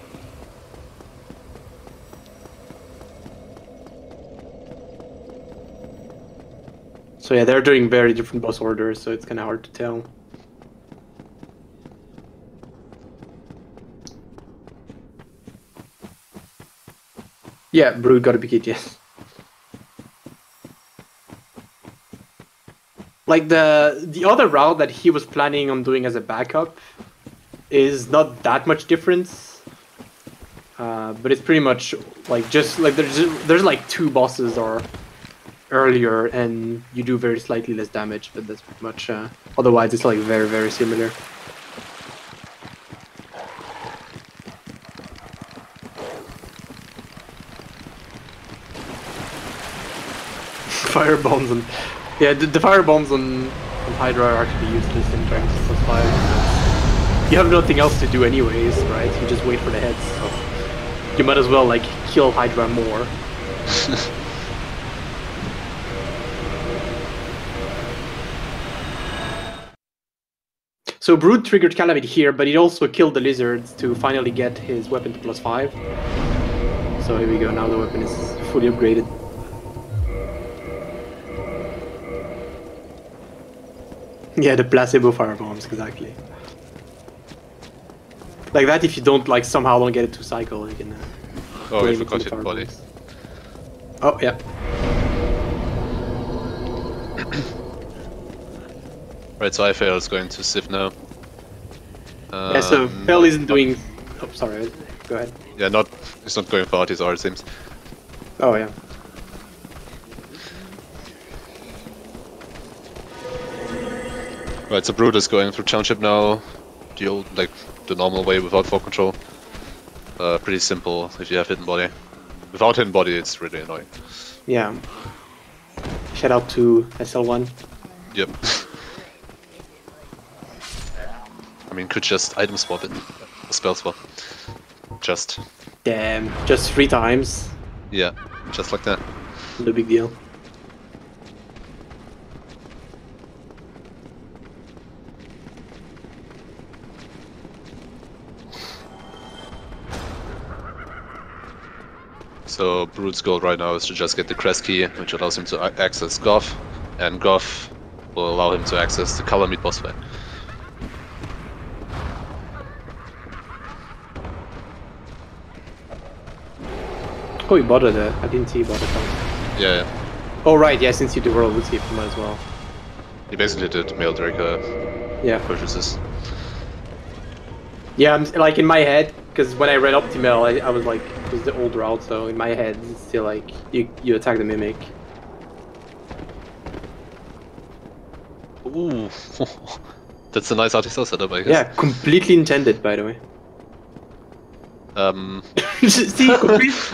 So yeah, they're doing very different boss orders, so it's kind of hard to tell. Yeah, Brood got a BKGS. Like the other route that he was planning on doing as a backup is not that much difference, but it's pretty much like just like there's like 2 bosses or earlier, and you do very slightly less damage, but that's pretty much. Otherwise, it's like very similar. Fire bombs on, yeah, the fire bombs on Hydra are actually useless in terms of +5. You have nothing else to do anyways, right? You just wait for the heads, so you might as well like kill Hydra more. So Brood triggered Calamity here, but he also killed the lizards to finally get his weapon to +5. So here we go, now the weapon is fully upgraded. Yeah, the placebo firebombs, exactly. Like that, if you don't like somehow don't get it to cycle, you can. Oh, we forgot hit body. Oh yeah. Right, so iFail is going to Sif now. Yeah, so Phil isn't doing. Oh, sorry. Go ahead. Yeah, he's not going for Artisar, it seems. Oh yeah. Right, so Brood is going through Township now, the normal way without fog control. Pretty simple if you have hidden body. Without hidden body, it's really annoying. Yeah. Shout out to SL1. Yep. I mean, could just item swap it, spell swap. Just. Damn, just 3 times. Yeah, just like that. No big deal. So Brood's goal right now is to just get the Crest Key, which allows him to access Goth, and Goth will allow him to access the Color Meat boss fight. Oh, you bought it. I didn't see you bought it. Yeah. Oh right, yeah. Since you do World Escape, you might as well. He basically did Mail Draker purchases. Yeah, I'm like in my head, because when I read Optimal, I was like, it was the old route, so in my head, it's still like, you attack the Mimic. Ooh, that's a nice artisan setup, I guess. Yeah, completely intended, by the way. See,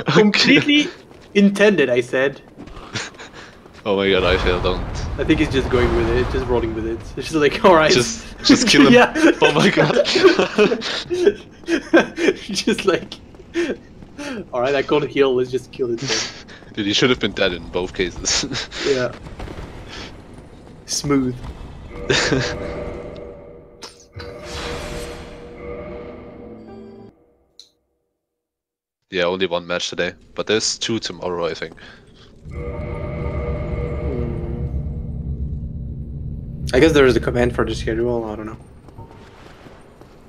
completely intended, I said. Oh my god, I failed, don't. I think he's just going with it, just rolling with it. It's just like, alright. Just kill him. Yeah. Oh my god. Just like, alright, I can't heal, let's just kill it then. Dude, he should have been dead in both cases. Yeah. Smooth. Yeah, only one match today, but there's 2 tomorrow, I think. I guess there is a command for the schedule. I don't know.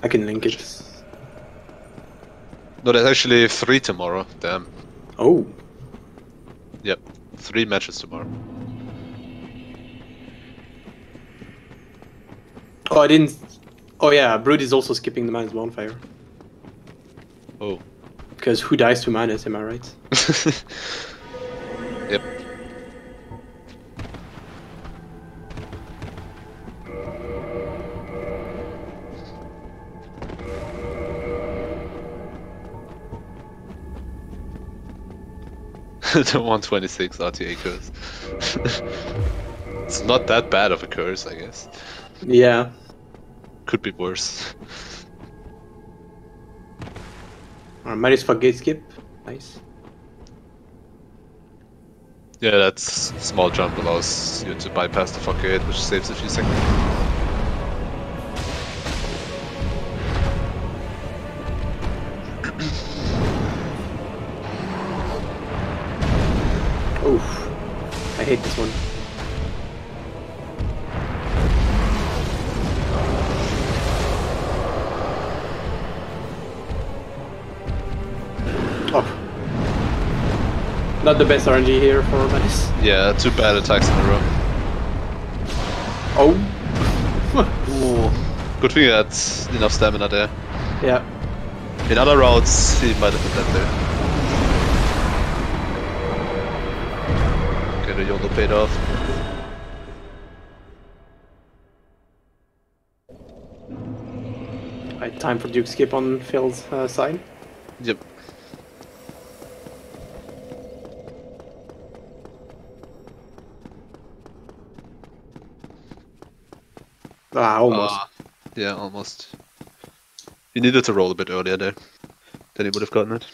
I can link it. No, there's actually 3 tomorrow. Damn. Oh. Yep, 3 matches tomorrow. Oh, I didn't. Oh yeah, Brood is also skipping the minus bonfire. Oh. Because who dies to minus? Am I right? Yep. The 126 RTA curse. It's not that bad of a curse, I guess. Yeah. Could be worse. Minus for gate skip. Nice. Yeah, that small jump allows you to bypass the fuck gate, which saves a few seconds. Oof. I hate this one. Oh. Not the best RNG here for Menace. Yeah, 2 bad attacks in a row. Oh. Ooh. Good thing he had enough stamina there. Yeah. In other routes, he might have been dead there. Get a YOLO paid off. Right, time for Duke skip on Phil's side. Yep. Ah, almost. Yeah, almost. He needed to roll a bit earlier there. Then he would have gotten it.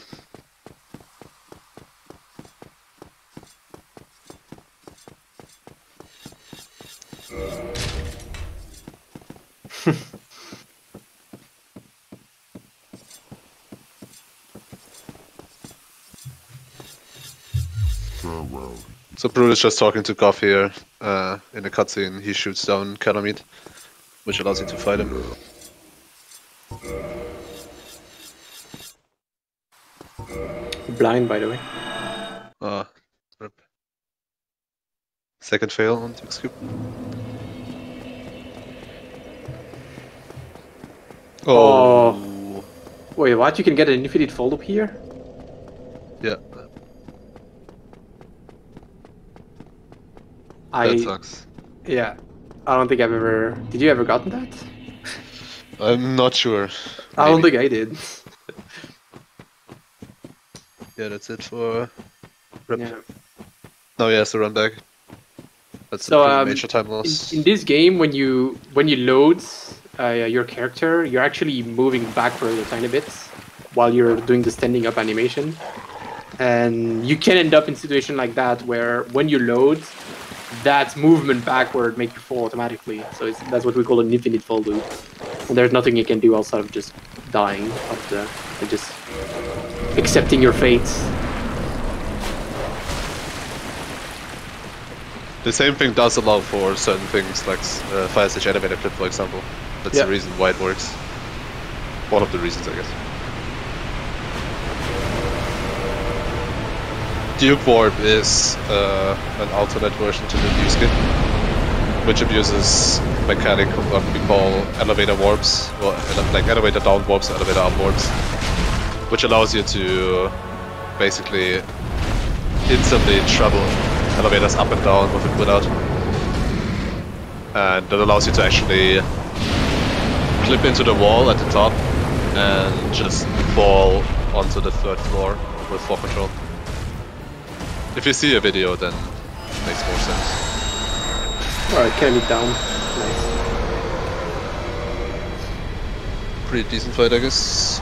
So Brood is just talking to Goff here. In the cutscene, he shoots down Calamite, which allows you to fight him. Blind, by the way. Rip. Second fail on Duke's Cube. Oh. Wait, what? You can get an infinite fold up here? Yeah. That sucks. Yeah. I don't think I've ever... Did you ever gotten that? I'm not sure. I don't think I did. Yeah, that's it for Rip. Yeah. Now he has to run back. That's So, a pretty major time loss. in this game, when you load your character, you're actually moving backward a tiny bit while you're doing the standing up animation. And you can end up in a situation like that where when you load, that movement backward make you fall automatically. So that's what we call an infinite fall loop. And there's nothing you can do outside of just dying and just accepting your fate. The same thing does allow for certain things, like Fire Stage Elevator Clip, for example. That's the reason why it works. One of the reasons, I guess. Duke Warp is an alternate version to the Duke Skip, which abuses mechanic what we call elevator warps, or like elevator down warps, elevator up warps, which allows you to basically instantly travel elevators up and down with a cooldown. And that allows you to actually clip into the wall at the top and just fall onto the 3rd floor with 4 control. If you see a video, then it makes more sense. Alright, cannon down. Nice. Pretty decent fight, I guess.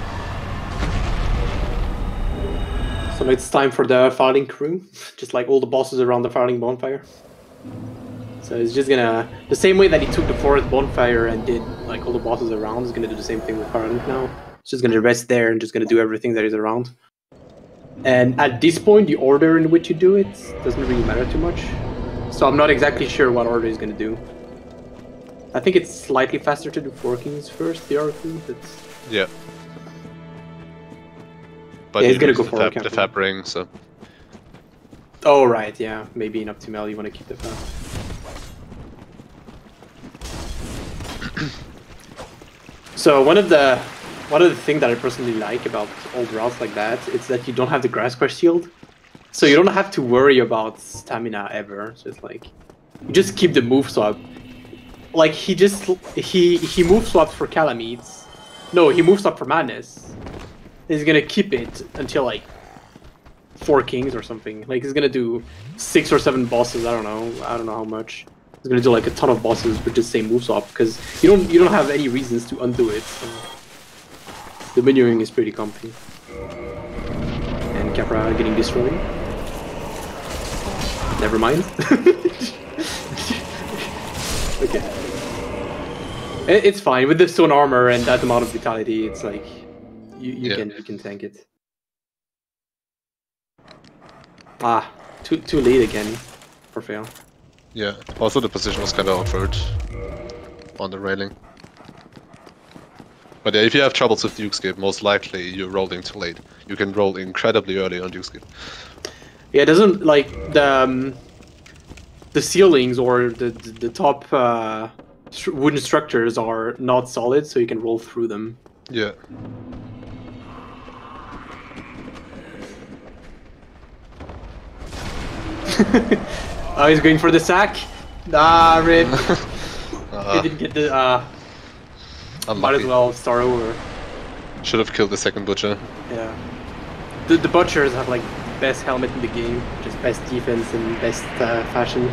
So it's time for the fighting crew, just like all the bosses around the fighting bonfire. So it's just gonna, the same way that he took the 4th bonfire and did like all the bosses around, he's gonna do the same thing with Farling now. It's just gonna rest there and just gonna do everything that is around. And at this point, the order in which you do it doesn't really matter too much. So I'm not exactly sure what order he's gonna do. I think it's slightly faster to do 4 kings first, theoretically, but... Yeah. But yeah, he's gonna go for the fab ring, so... Oh, right, yeah. Maybe in optimal you want to keep the fab. So one of the things that I personally like about old routes like that is that you don't have the grass crush shield. So you don't have to worry about stamina ever. So it's like you just keep the move swap. Like he move swapped for Calamites. No, he move swapped for Madness. He's gonna keep it until like 4 kings or something. Like he's gonna do 6 or 7 bosses. I don't know how much. He's gonna do like a ton of bosses with the same move swap because you don't have any reasons to undo it. So the menuing is pretty comfy. And Capra getting destroyed. Never mind. Okay. It's fine with the stone armor and that amount of vitality. It's like you can tank it. Ah, too late again for fail. Yeah. Also, the position was kind of awkward on the railing. But yeah, if you have troubles with Dukeskip, most likely you're rolling too late. You can roll incredibly early on Dukeskip. Yeah, it doesn't like the ceilings or the top wooden structures are not solid, so you can roll through them. Yeah. Oh, he's going for the sack. Ah, rip. He didn't get the. Might as well start over. Should have killed the second butcher. Yeah. The butchers have like the best helmet in the game, just best defense and best fashion.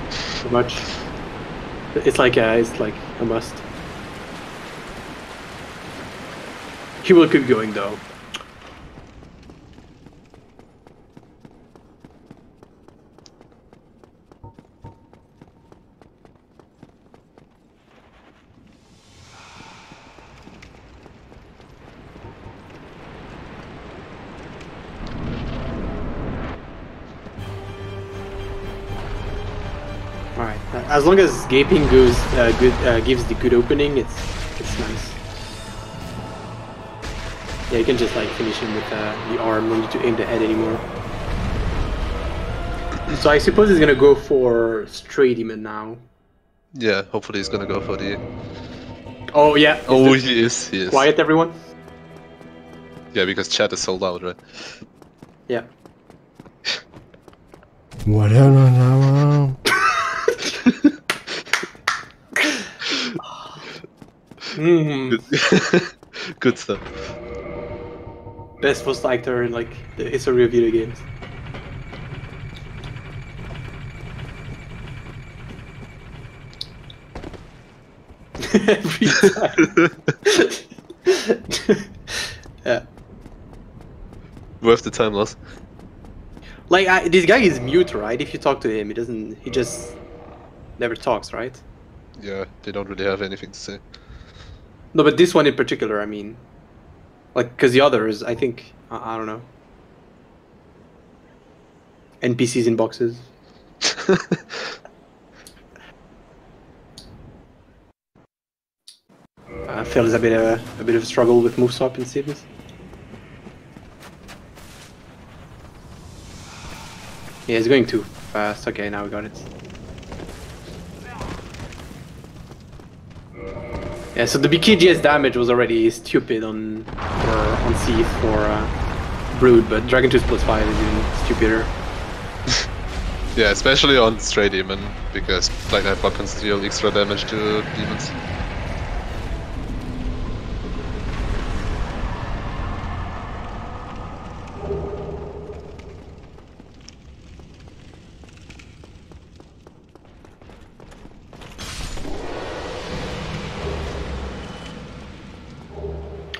Pretty much. It's like a must. He will keep going though. Alright, as long as gaping goes gives the good opening, it's nice. Yeah, you can just like finish him with the arm, no need to aim the head anymore. So I suppose he's gonna go for Stray Demon now. Yeah, hopefully he's gonna go for the... Oh yeah. Oh, he is. Quiet, everyone. Yeah, because chat is sold out, right? Yeah. Whatever now. Good stuff. Best voice actor in like the history of video games. Every time. Yeah. Worth the time loss. Like this guy is mute, right? If you talk to him, he just never talks, right? Yeah, they don't really have anything to say. No, but this one in particular, I mean, like, because the others, I think, I don't know. NPCs in boxes. Phil is a bit of a struggle with move swap in Sims. Yeah, he's going too fast. Okay, now we got it. Yeah, so the BKGS damage was already stupid on Seath for Brood, but Dragon Tooth +5 is even stupider. Yeah, especially on Stray Demon, because Black Knight Block can deal extra damage to demons.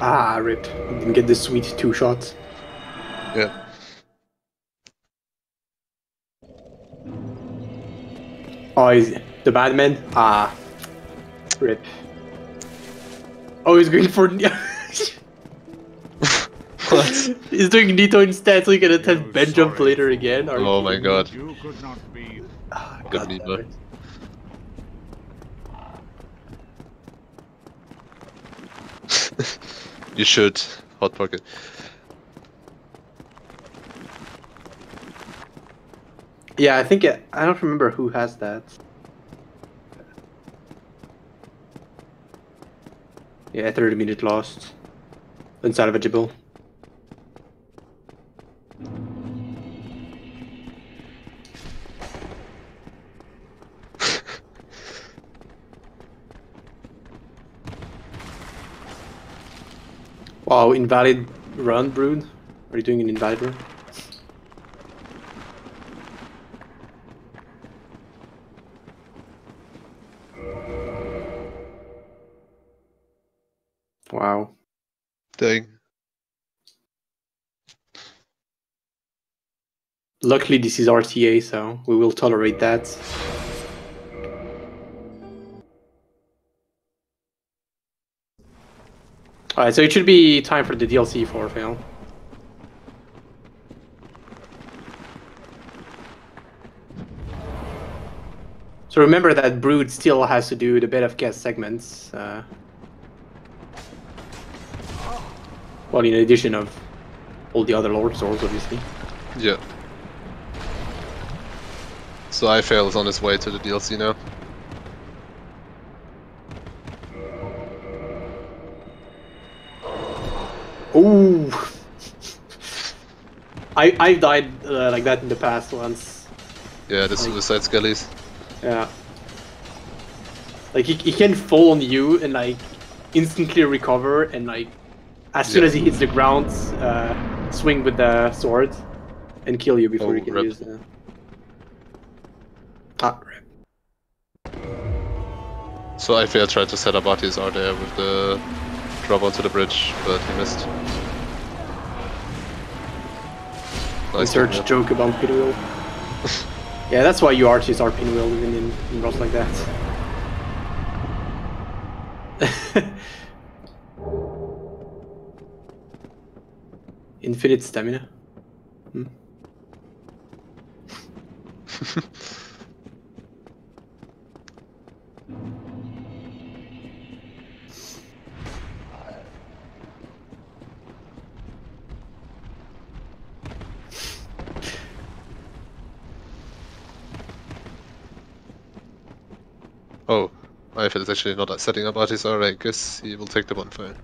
Ah, rip. Didn't get the sweet 2 shots. Yeah. Oh, he's the bad man? Ah. Rip. Oh, he's going for... What? He's doing Nito instead, so he can attempt Ben jump later again. Are you Oh my kidding me? god. You could not be. Ah, Good God meme, damn though. it. You should. Hot pocket. Yeah, I think I don't remember who has that. Yeah, 30 minute lost. Unsalvageable. Wow, invalid run, Brood. Are you doing an invalid run? Wow. Dang. Luckily, this is RTA, so we will tolerate that. Alright, so it should be time for the DLC for Fail. So remember that Brood still has to do the bit of guest segments. Well, in addition of all the other Lord Swords, obviously. Yeah. So iFail is on his way to the DLC now. Ooh! I've died like that in the past once. Yeah, the suicide skellies. Yeah. Like he can fall on you and like instantly recover and like as soon as he hits the ground, swing with the sword and kill you before you can rip. use the. Ah, rip. So iFail tried to set up Artisar there with the drop onto the bridge, but he missed. Nice Research one, joke about pinwheel. Yeah, that's why you artists are pinwheel even in roles like that. Infinite stamina. Hmm. Oh, iFail is actually not setting up Artisar, I guess he will take the bonfire.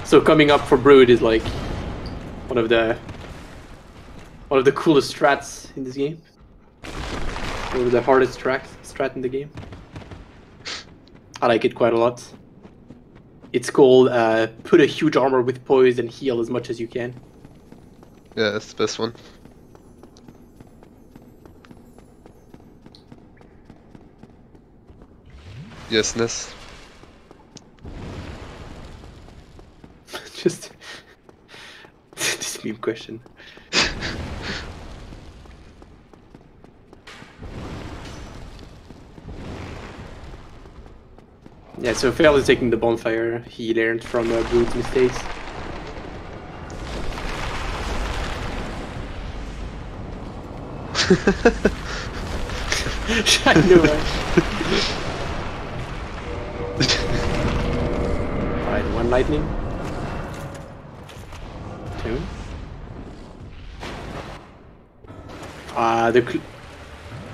So coming up for Brood is like one of the coolest strats in this game. One of the hardest strat in the game. I like it quite a lot. It's called put a huge armor with poise and heal as much as you can. Yeah, that's the best one. Yes, Ness. Just this meme question. Yeah, so Fail is taking the bonfire. He learned from Brood's mistakes. I knew it. Alright, one lightning. Two.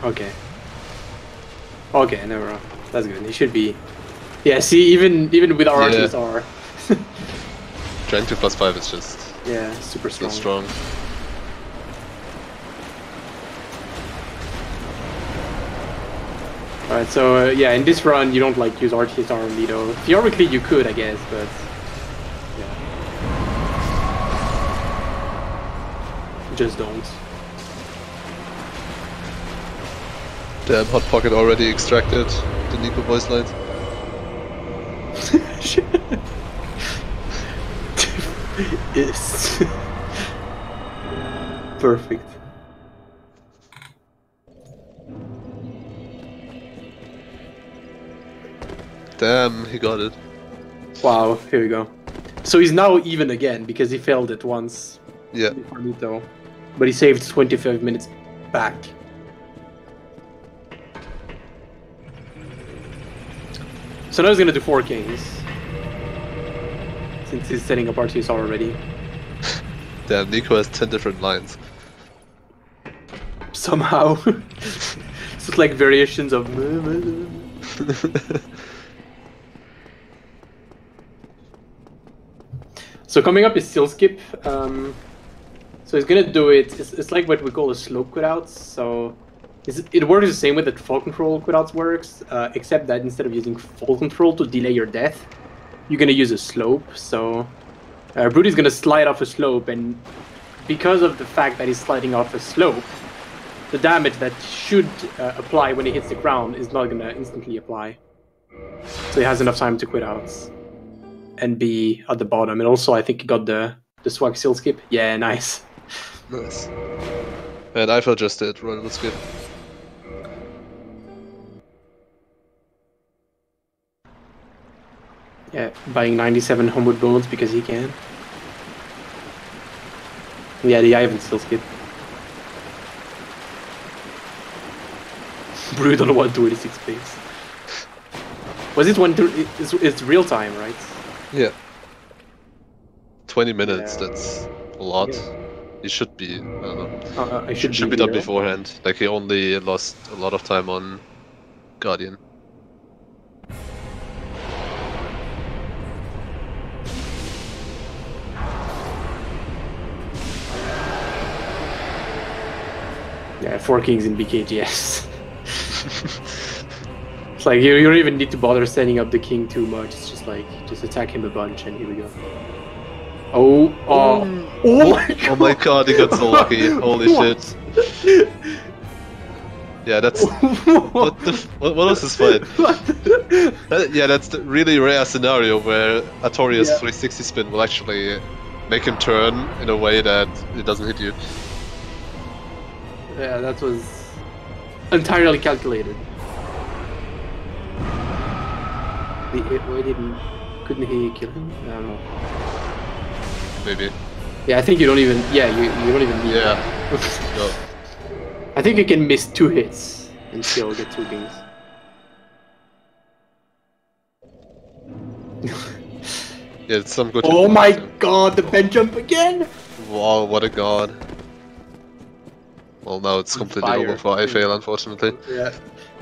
Okay. Okay, never mind. That's good. He should be. Yeah, see, even with our artists are. Giant 2 plus 5 is just Yeah, super so strong. strong. Alright, so yeah, in this run you don't like use RTSR on Lido. Theoretically you could, I guess, but yeah. Just don't. Damn, Hot Pocket already extracted the Nico voice lines. Yes. Perfect. Damn, he got it. Wow, here we go. So he's now even again because he failed it once. Yeah. Before Nito. But he saved 25 minutes back. So now he's gonna do 4 kings. Since he's setting up RTSR already. Damn, Nico has 10 different lines. Somehow. It's just like variations of... So coming up is still skip. So he's gonna do it. It's like what we call a slope quitouts. So it works the same way that fall control quitouts works, except that instead of using fall control to delay your death, you're gonna use a slope. So Broody gonna slide off a slope, and because of the fact that he's sliding off a slope, the damage that should apply when he hits the ground is not gonna instantly apply. So he has enough time to quit out and be at the bottom. And also, I think he got the swag seal skip. Yeah, nice. Nice. And iFail just did run skip. Yeah, buying 97 homeward bones because he can. Yeah, the Ivan still skip. Brood on 126 pace. Was it it's real time, right? Yeah. 20 minutes, Yeah. that's a lot. Yeah. He should be, I don't know. I Should be done here. beforehand. Like he only lost a lot of time on Guardian. Yeah, 4 kings in BKGS. It's like you don't even need to bother setting up the king too much. It's just like just attack him a bunch and here we go. Oh my god! Oh my god, he got so lucky. Holy shit. Yeah, that's what was this fight? Yeah, that's the really rare scenario where Artorias 360 spin will actually make him turn in a way that it doesn't hit you. Yeah, that was entirely calculated. Couldn't he kill him? I don't know. Maybe. Yeah, I think you don't even. Yeah, you don't even need. Yeah. That. No. I think you can miss 2 hits and still get 2 kings. Yeah, it's some good. Oh my god, the bend jump again! Wow, what a god. Well, now it's completely over for iFail, unfortunately. Yeah,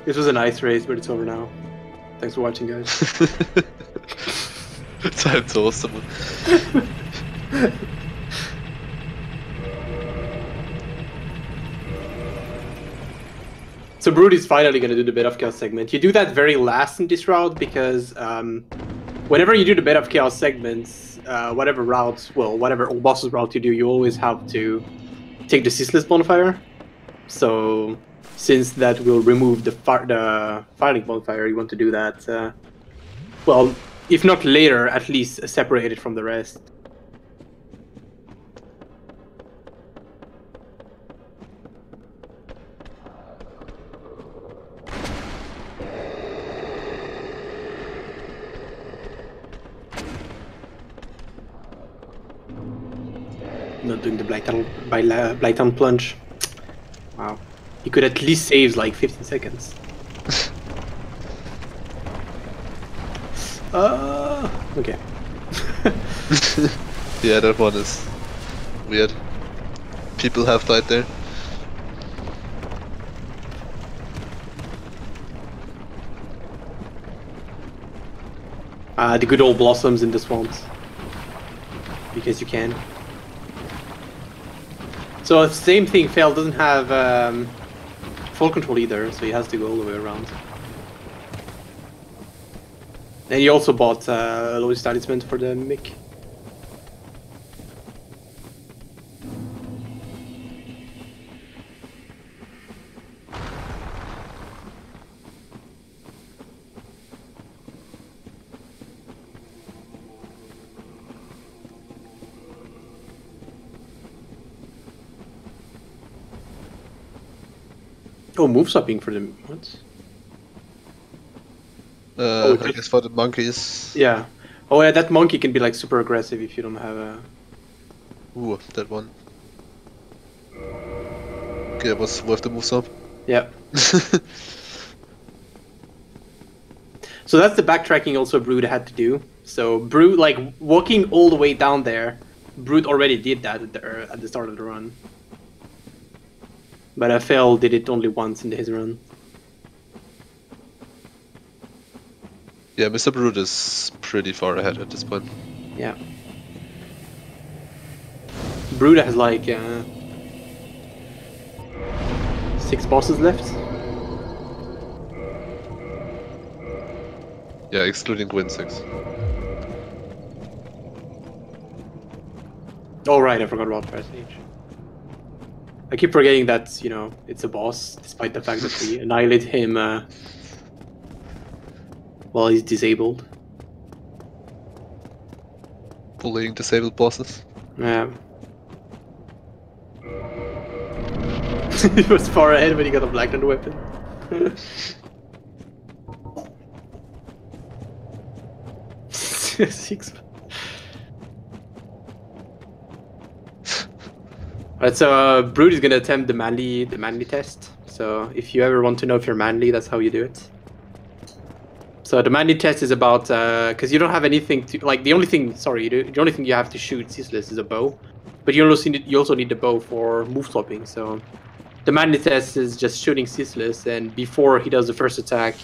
this was a nice race, but it's over now. Thanks for watching, guys. Time to awesome. So Brood is finally going to do the bit of chaos segment. You do that very last in this route because whenever you do the bit of chaos segments, whatever old boss's route you do, you always have to take the ceaseless bonfire. So since that will remove the firing bonfire, you want to do that. Well, if not later, at least separate it from the rest. Not doing the Blightown plunge. Wow. He could at least save like 15 seconds. Okay. Yeah, that one is weird. People have died there. The good old blossoms in the swamps. Because you can. So same thing, Fail doesn't have full control either, so he has to go all the way around. And he also bought Lois Talisman for the mic. Oh, move swapping for them. What? I guess for the monkeys. Yeah. Oh yeah, that monkey can be like super aggressive if you don't have a... Ooh, that one. Okay, that was worth the moves up. Yeah. So that's the backtracking also Brood had to do. So Brood, like, walking all the way down there, Brood already did that at the start of the run. But iFail did it only once in his run. Yeah, Mr. Brood is pretty far ahead at this point. Yeah. Brood has like 6 bosses left. Yeah, excluding Gwyn 6. Oh right, I forgot about Fire Sage. I keep forgetting that, you know, it's a boss, despite the fact that we annihilate him while he's disabled. Bullying disabled bosses. Yeah. He was far ahead when he got a blackened weapon. Six. Alright, so Brood is gonna attempt the manly test. So if you ever want to know if you're manly, that's how you do it. So the manly test is about because you don't have anything to like. The only thing you have to shoot ceaseless is a bow, but you also need the bow for move swapping. So the manly test is just shooting ceaseless, and before he does the first attack,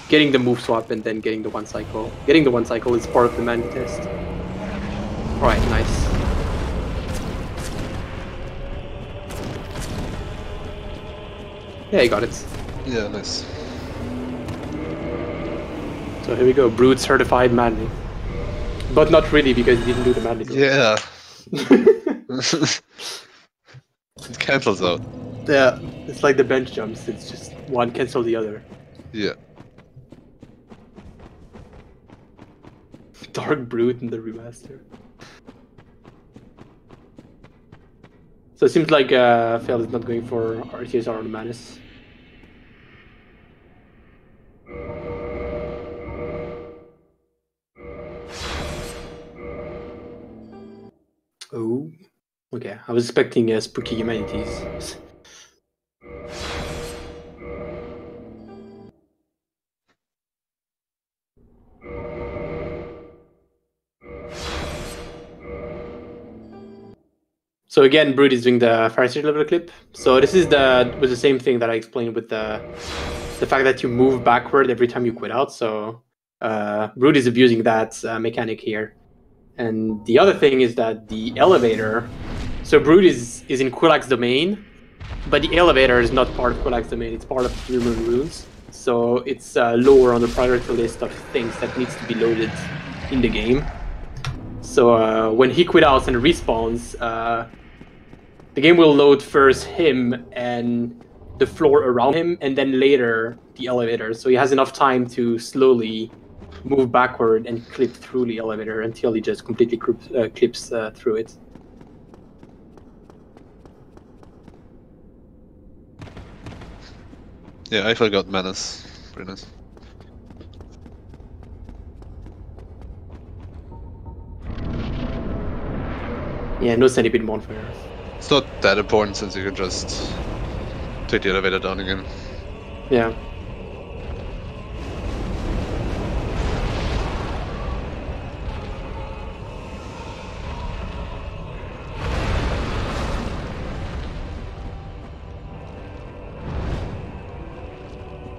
getting the move swap and then getting the one cycle. Getting the one cycle is part of the manly test. All right, nice. Yeah, he got it. Yeah, nice. So here we go, Brood certified manly. But not really, because he didn't do the manly. Yeah. It cancels out. Yeah, it's like the bench jumps, it's just one cancel the other. Yeah. Dark Brood in the remaster. So it seems like iFail is not going for RTSR on Manus. Oh, okay. I was expecting spooky humanities. So again, Brood is doing the Fire Stage level clip. So this is the same thing that I explained with the fact that you move backward every time you quit out. So Brood is abusing that mechanic here. And the other thing is that the elevator. So Brood is in Quilax's domain, but the elevator is not part of Quilax's domain. It's part of the Blue Moon runes. So it's lower on the priority list of things that needs to be loaded in the game. So when he quit out and respawns, the game will load first him and the floor around him, and then later the elevator. So he has enough time to slowly move backward and clip through the elevator until he just completely clips through it. Yeah, I forgot Manus. Pretty nice. Yeah, no centipede bonfire. It's not that important since you can just take the elevator down again. Yeah.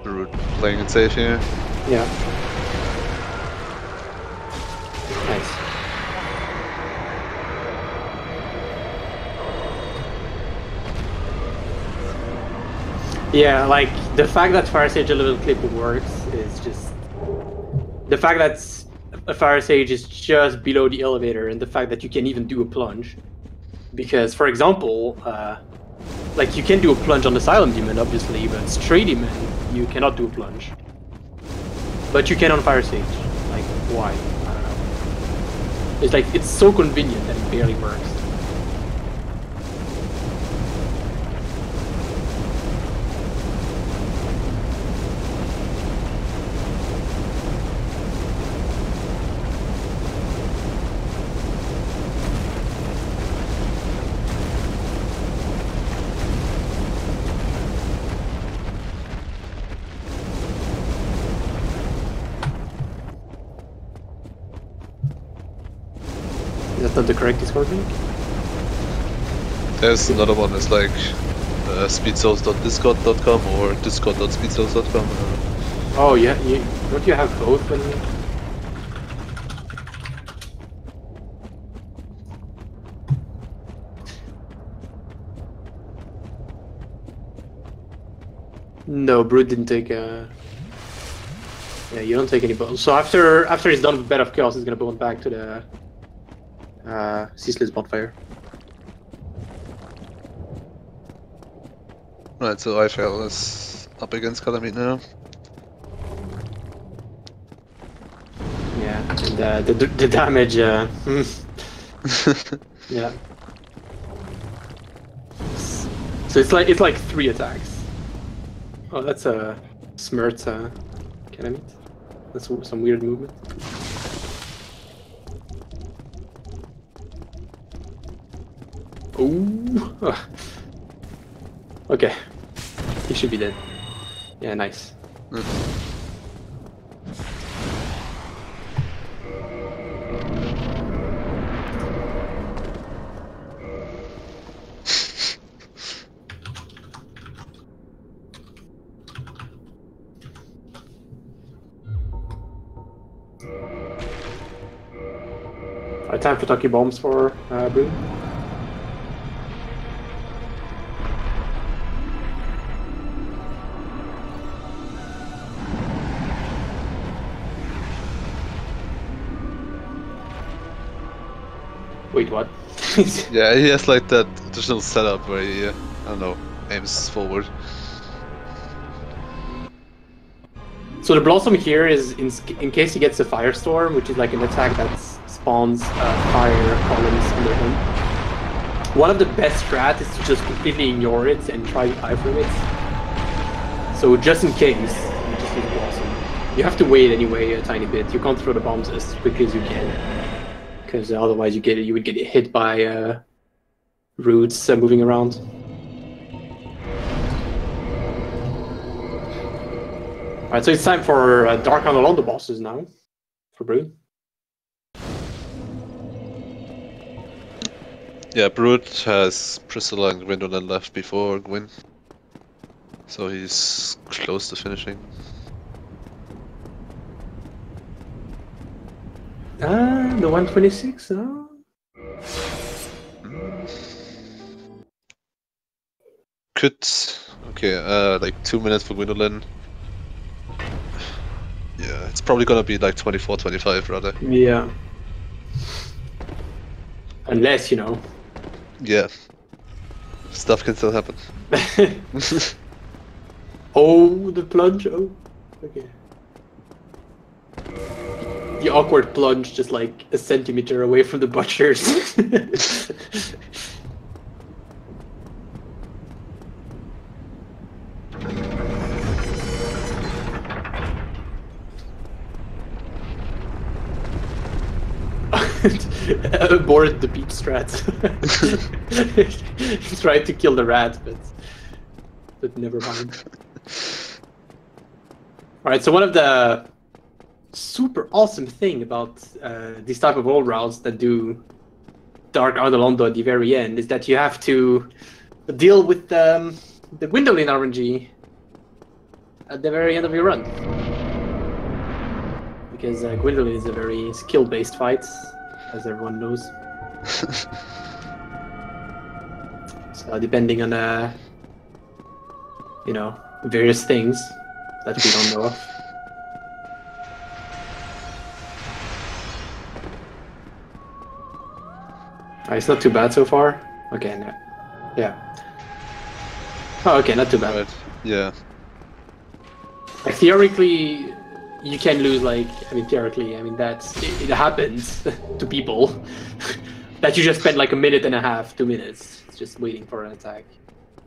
Brood playing it safe here. Yeah. Nice. Yeah, like the fact that Fire Sage a little clip works is just the fact that a Fire Sage is just below the elevator, and the fact that you can even do a plunge. Because, for example, like you can do a plunge on the Asylum Demon, obviously, but Stray Demon you cannot do a plunge. But you can on Fire Sage. Like, why? I don't know. It's like it's so convenient that it barely works. not the correct Discord link? There's another one. It's like speedsource.discord.com or discord.speedsource.com. Oh yeah, don't you have both? When No, Brood didn't take a... Yeah, you don't take any bones. So after he's done with Bed of Chaos, he's gonna bone back to the Ceaseless Bonfire. Right, so iFail is up against Calamite now. Yeah, and the damage... yeah. So it's like 3 attacks. Oh, that's a Smirt Calamite. That's some weird movement. Ooh. Okay. He should be dead. Yeah, nice. Alright, time for Tucky Bombs for Brood. Wait, what? Yeah, he has like that additional setup where he, I don't know, aims forward. So the Blossom here is in case he gets a Firestorm, which is like an attack that spawns fire columns on their own. One of the best strats is to just completely ignore it and try to iFrame it. So just in case, you just use Blossom. You have to wait anyway a tiny bit. You can't throw the bombs as quickly as you can, because otherwise you would get hit by roots moving around. Alright, so it's time for Dark Arnolondo bosses now, for Brood. Yeah, Brood has Priscilla and Gwyndolin left before Gwyn. So he's close to finishing. The 126, huh? Could... Okay, like 2 minutes for Gwyndolin. Yeah, it's probably gonna be like 24, 25 rather. Yeah. Unless, you know. Yeah. Stuff can still happen. Oh, the plunge. Oh, okay. The awkward plunge, just like a centimeter away from the butchers. Aboard the beach strat. Tried to kill the rat, but never mind. Alright, so one of the super awesome thing about these type of old routes that do Dark Arnolondo at the very end is that you have to deal with the Gwyndolin RNG at the very end of your run. Because Gwyndolin is a very skill-based fight, as everyone knows. So depending on you know, various things that we don't know of. It's not too bad so far. Okay, no. Yeah. Oh, okay, not too bad. Right. Yeah. Like, theoretically, you can lose, like, I mean, theoretically, I mean, it happens to people. That you just spend like a minute and a half, 2 minutes, just waiting for an attack.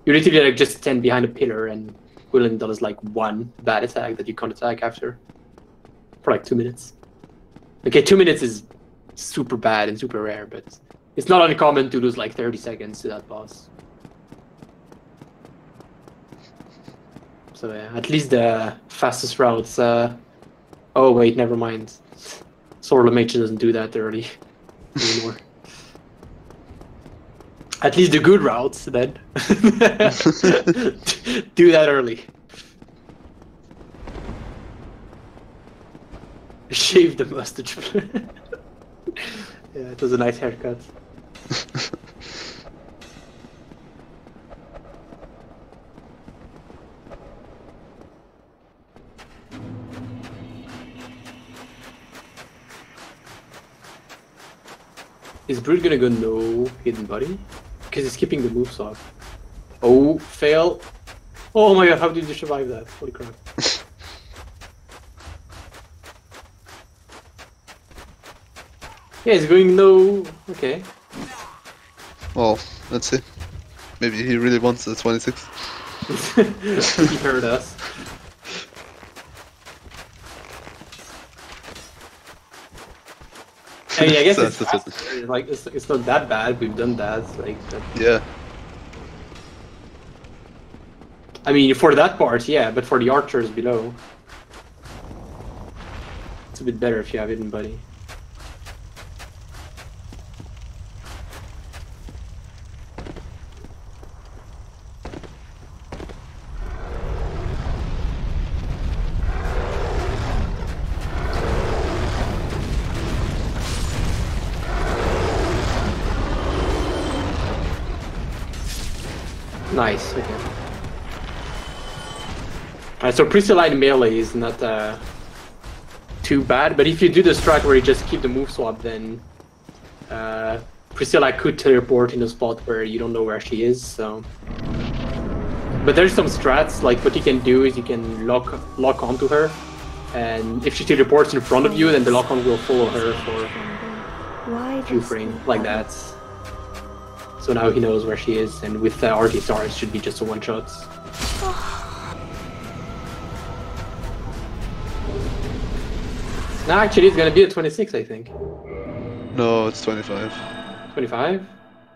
You literally like just stand behind a pillar and Gwendolyn does like one bad attack that you can't attack after. For like 2 minutes. Okay, 2 minutes is super bad and super rare, but it's not uncommon to lose like 30 seconds to that boss. So yeah, at least the fastest routes. Oh wait, never mind. Sword of Mage doesn't do that early anymore. At least the good routes, then. Do that early. Shave the mustache. Yeah, it was a nice haircut. Is Brood gonna go no hidden body? Because he's keeping the moves off. Oh, fail. Oh my god, how did you survive that? Holy crap. Yeah, he's going no. Okay. Well, let's see. Maybe he really wants the 26. He heard us. I mean, I guess it's faster. Like it's not that bad. We've done that. Like that. Yeah. I mean, for that part, yeah, but for the archers below, it's a bit better if you have hidden buddy. Nice. Okay. So pre-line melee is not too bad, but if you do the strat where you just keep the move swap, then Priscilla could teleport in a spot where you don't know where she is. So, but there's some strats like what you can do is you can lock onto her, and if she teleports in front of you, then the lock on will follow her for a few frames like that. So now he knows where she is, and with RT Star, it should be just a one-shot. No, actually, it's gonna be a 26, I think. No, it's 25. 25?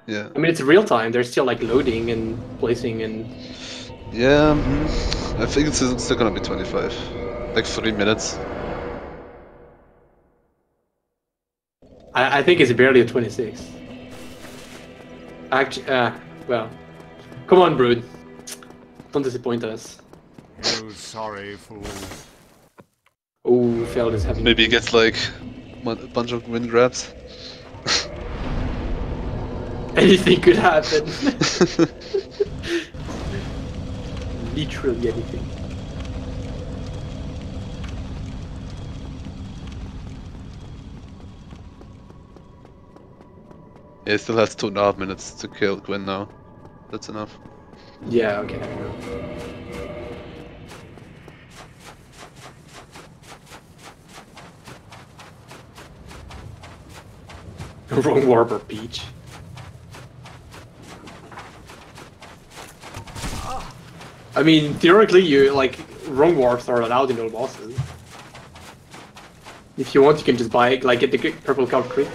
Yeah. I mean, it's real time. They're still like loading and placing and. Yeah, I think it's still gonna be 25. Like 3 minutes. I think it's barely a 26. Actually, well, come on, Brood. Don't disappoint us. Oh, sorry, fool. Oh, failed is having. Maybe he gets like a bunch of win grabs. Anything could happen. Literally anything. Yeah, he still has 2.5 minutes to kill Gwen now. That's enough. Yeah, okay. Wrong Warper Peach. I mean, theoretically, you like wrong warps are allowed in all bosses. If you want, you can just buy like get the purple card crit.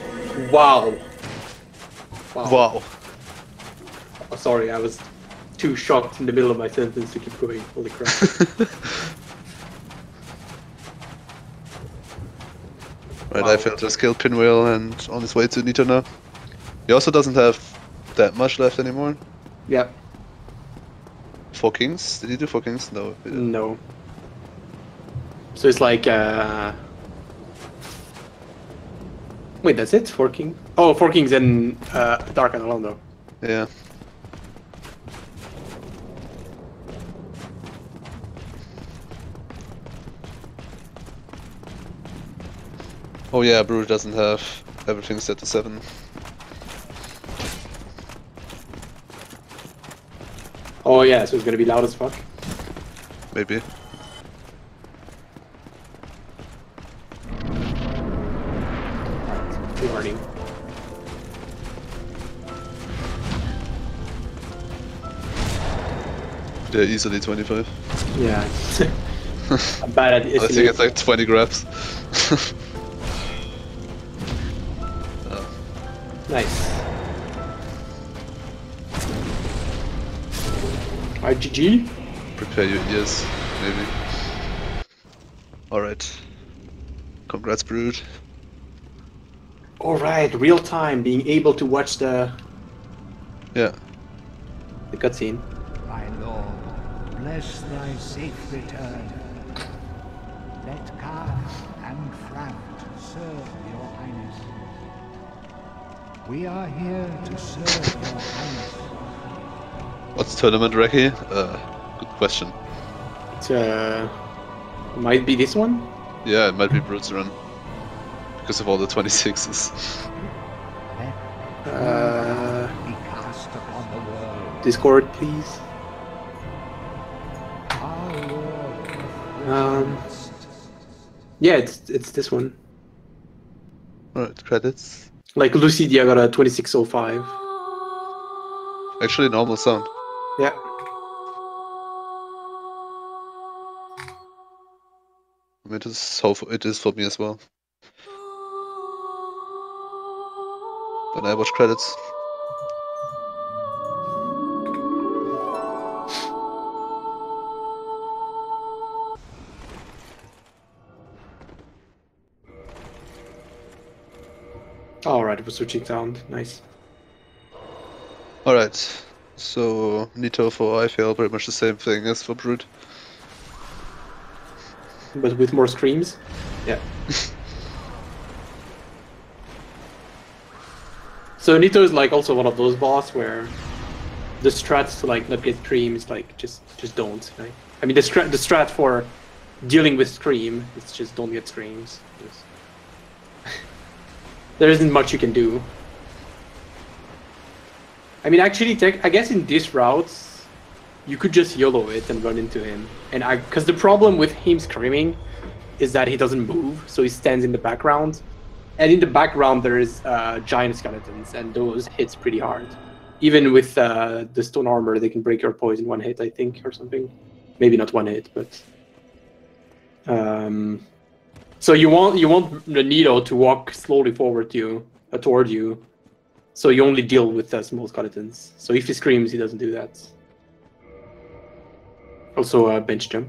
Wow. Wow. Oh, sorry, I was too shocked in the middle of my sentence to keep going. Holy crap. Right, wow. iFail just killed Pinwheel and on his way to Nito now. He also doesn't have that much left anymore. Yep. 4 kings? Did he do 4 kings? No. No. So it's like wait, that's it? 4 kings? Oh, 4 kings and Dark and Orlando. Yeah. Oh yeah, Brood doesn't have everything set to 7. Oh yeah, so it's gonna be loud as fuck. Maybe. Good warning. Yeah, easily 25. Yeah. I'm bad at I think it's like 20 grabs. Nice. Alright, GG. Prepare your ears, maybe. Alright. Congrats, Brood. Alright, real time, being able to watch the Yeah. The cutscene. My lord, bless thy safe return. Let Kar and Fraft serve your highness. We are here to serve your highness. What's tournament recce? Good question. It might be this one. Yeah, it might be Brute's run. Because of all the 26s. Be cast upon the world. Discord, please. Our Lord. Yeah, it's this one. Alright, credits. Like Lucidia got a 2605. Actually, normal sound. Yeah. I mean, it is for me as well. When I watch credits. Alright, it was switching sound. Nice. Alright, so Nito for iFail, pretty much the same thing as for Brute. But with more screams. Yeah. So Nito is like also one of those boss where the strats to like not get screams like just don't. Right? I mean the strat for dealing with scream is just don't get screams. There isn't much you can do. I mean actually I guess in this route you could just YOLO it and run into him. And because the problem with him screaming is that he doesn't move, so he stands in the background. And in the background there is giant skeletons, and those hits pretty hard. Even with the stone armor, they can break your poison one hit, I think, or something. Maybe not one hit, but. So you want the Nito to walk slowly forward toward you, so you only deal with small skeletons. So if he screams, he doesn't do that. Also a bench jump.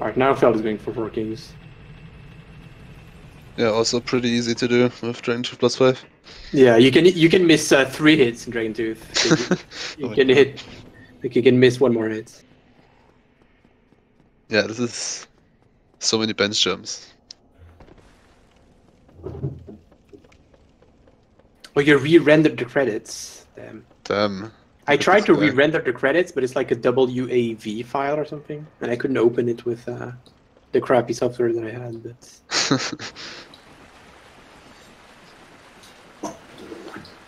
Alright, now Feld is going for 4 kings. Yeah, also pretty easy to do with Dragon Tooth +5. Yeah, you can miss 3 hits in Dragon Tooth. You can hit, like you can miss 1 more hit. Yeah, this is so many bench jumps. Oh, you re-rendered the credits. Damn. I tried to re-render the credits, but it's like a WAV file or something, and I couldn't open it with the crappy software that I had. But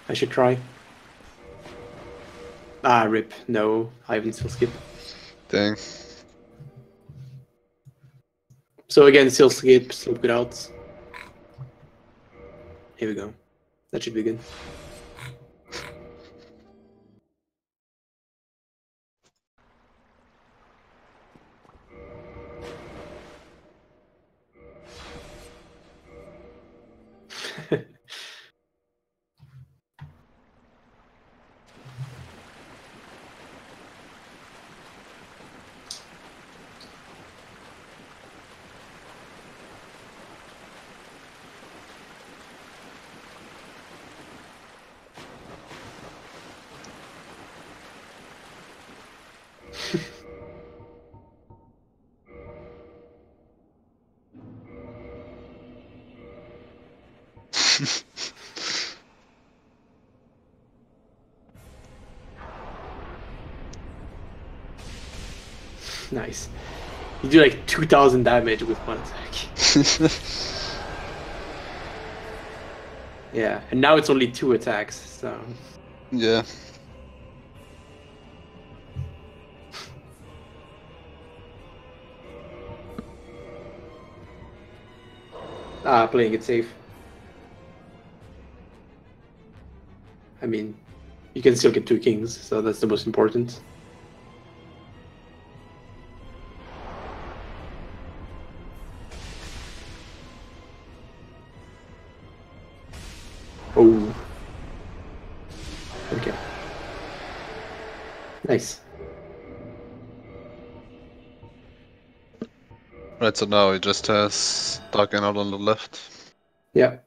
I should try. Ah, rip. No, I haven't still skip. Dang. So again, still skip, slip it out. Here we go. That should be good. Nice. You do like 2,000 damage with one attack. Yeah, and now it's only 2 attacks, so... Yeah. Playing it safe. I mean, you can still get 2 kings, so that's the most important. Oh. Okay. Nice. Right, so now he just has Darken out on the left. Yeah.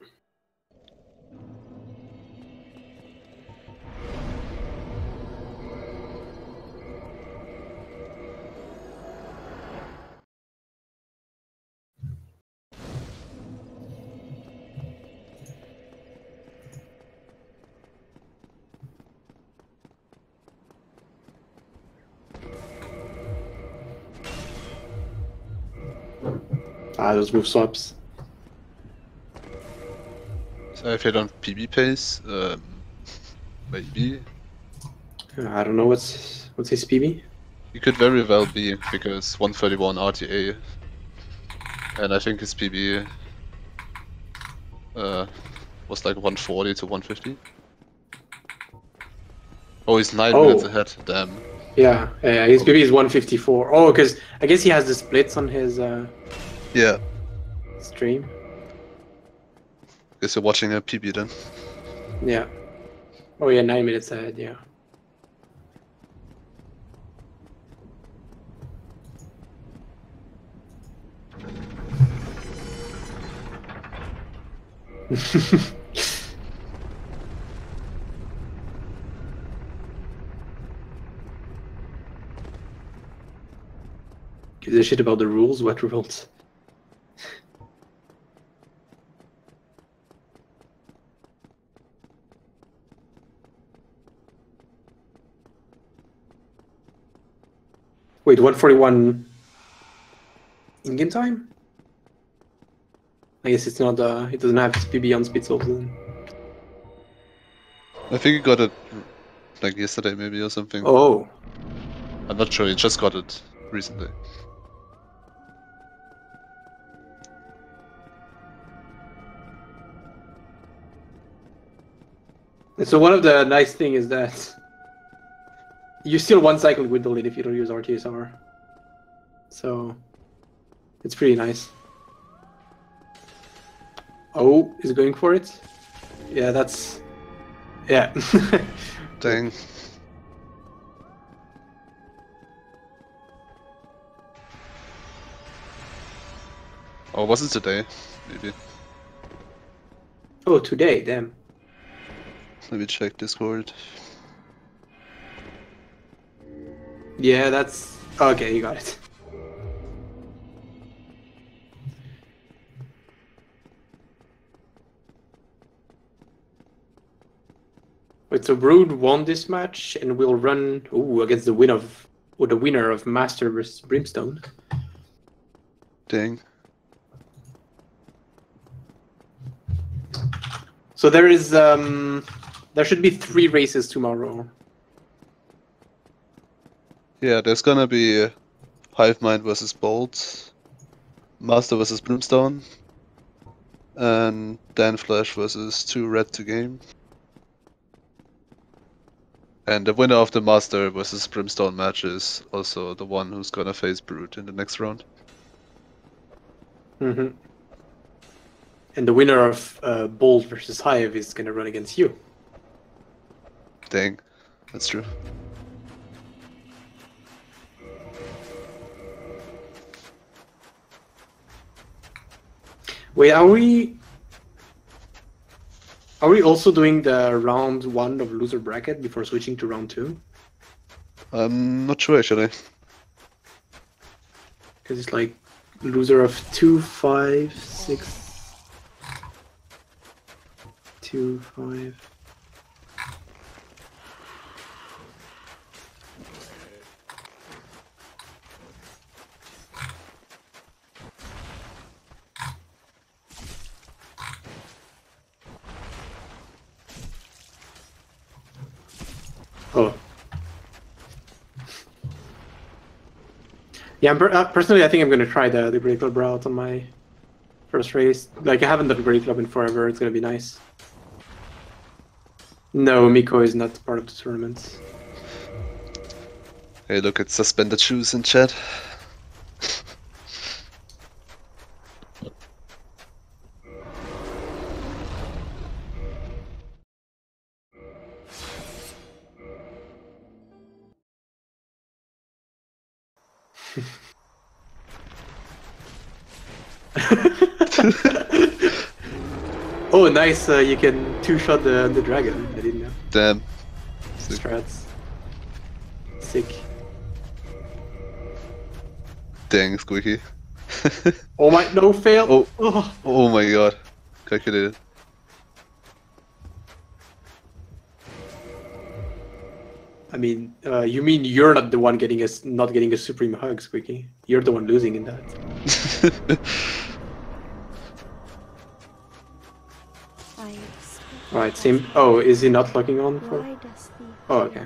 Ah, those move swaps. So if you don't PB pace, maybe. I don't know what's his PB. He could very well be, because 131 RTA. And I think his PB was like 140 to 150. Oh, he's 9 minutes ahead, damn. Yeah, his PB is 154. Oh, because I guess he has the splits on his Yeah, stream. guess you're watching a PB then. Yeah. Oh yeah, 9 minutes ahead, yeah. Gives a shit about the rules? What rules? Wait, 141 in-game time? I guess it's not, it doesn't have his PB on speed souls then. I think he got it like yesterday maybe or something. Oh. I'm not sure, he just got it recently. And so one of the nice thing is that you still one cycle with the lid if you don't use RTSR. So it's pretty nice. Oh, is it going for it? Yeah, that's... Yeah. Dang. Oh, was it today? Maybe. Oh, today, damn. Let me check Discord. Yeah, that's... Okay, you got it. Wait, so Brood won this match and will run against the the winner of Master versus Brimstone. Dang. So there is there should be 3 races tomorrow. Yeah, there's gonna be Hive Mind versus Bolt, Master versus Brimstone, and Dan Flash versus 2 Red to Game. And the winner of the Master versus Brimstone match is also the one who's gonna face Brood in the next round. Mm-hmm. And the winner of Bolt versus Hive is gonna run against you. Dang, that's true. Wait, are we also doing the round 1 of loser bracket before switching to round 2? I'm not sure actually. Because it's like loser of 2, 5, 6, 2, 5. Oh. Yeah, personally, I think I'm going to try the Great Club route on my first race. Like, I haven't done Great Club in forever. It's going to be nice. No, Miko is not part of the tournament. Hey, look at suspended shoes in chat. Oh, nice! You can two-shot the dragon. I didn't know. Damn. Strats. Sick. Dang, Squeaky. Oh my! No fail. Oh. Oh. Oh my god. Calculated. I mean, you mean you're not the one getting not getting a supreme hug, Squeaky? You're the one losing in that. Right, same. Oh, is he not locking on for? Oh, okay.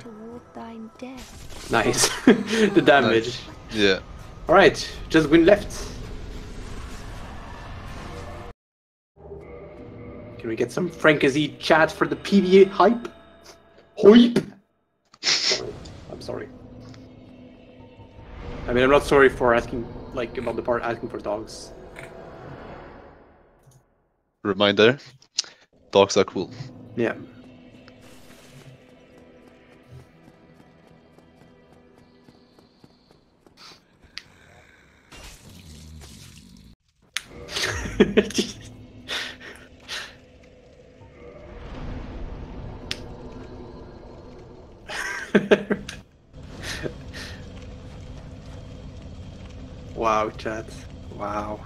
Nice. The damage. Nice. Yeah. Alright, just win left. Can we get some Frankazy chat for the PvE hype? Hype! Sorry. I'm sorry. I mean, I'm not sorry for asking, like, about the part asking for dogs. Reminder, dogs are cool. Yeah. Wow, chat. Wow.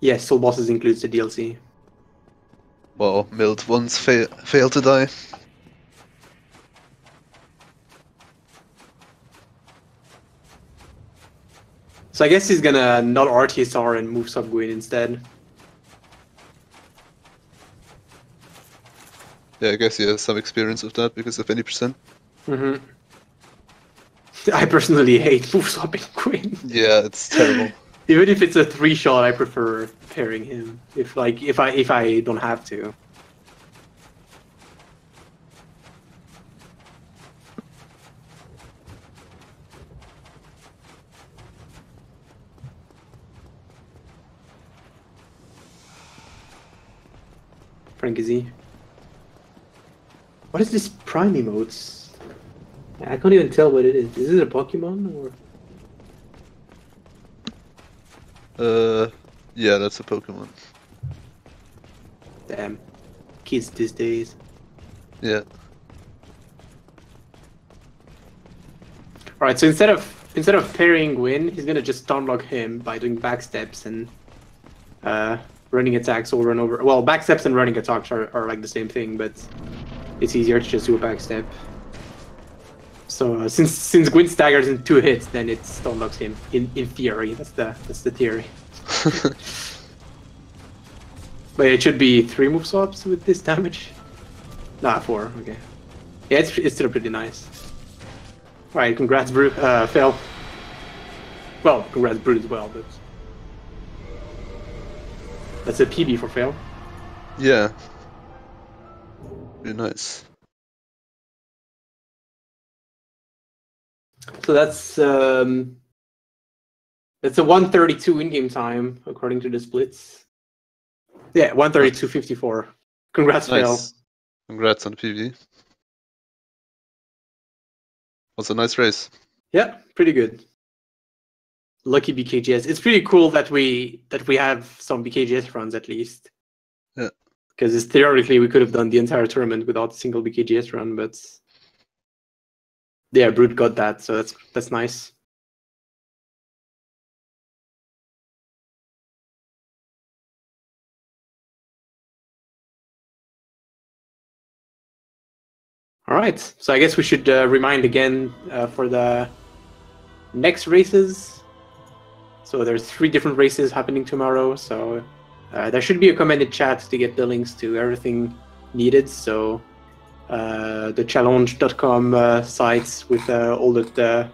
Yes, Soul Bosses includes the DLC. Well, Mild once failed to die. So I guess he's gonna not RTSR and move Subguin instead. Yeah, I guess he has some experience with that because of any percent. Mm-hmm. I personally hate move swapping Queen. Yeah, it's terrible. Even if it's a 3-shot, I prefer pairing him. If I don't have to. Frankazy. What is this prime emotes? I can't even tell what it is. Is it a Pokemon or? Yeah, that's a Pokemon. Damn, kids these days. Yeah. Alright, so instead of pairing Gwyn, he's gonna just stunlock him by doing backsteps and running attacks over and over. Well, backsteps and running attacks are like the same thing, but it's easier to just do a backstep. So since Gwyn staggers in 2 hits, then it stunlocks him. In theory, that's the theory. But it should be 3 move swaps with this damage. Nah, 4. Okay. Yeah, it's still pretty nice. All right, congrats, Fail. Well, congrats, Brute as well, but that's a PB for Fail. Yeah. Very nice. So that's a 132 in-game time according to the splits. Yeah, 132.54. Congrats, Fail. Nice. Congrats on the PV. Was a nice race. Yeah, pretty good. Lucky BKGS. It's pretty cool that we have some BKGS runs at least. Yeah. Because theoretically we could have done the entire tournament without a single BKGS run, but yeah, Brute got that, so that's nice. All right, so I guess we should remind again for the next races. So there's 3 different races happening tomorrow, so there should be a commented chat to get the links to everything needed. So the challenge.com sites with all the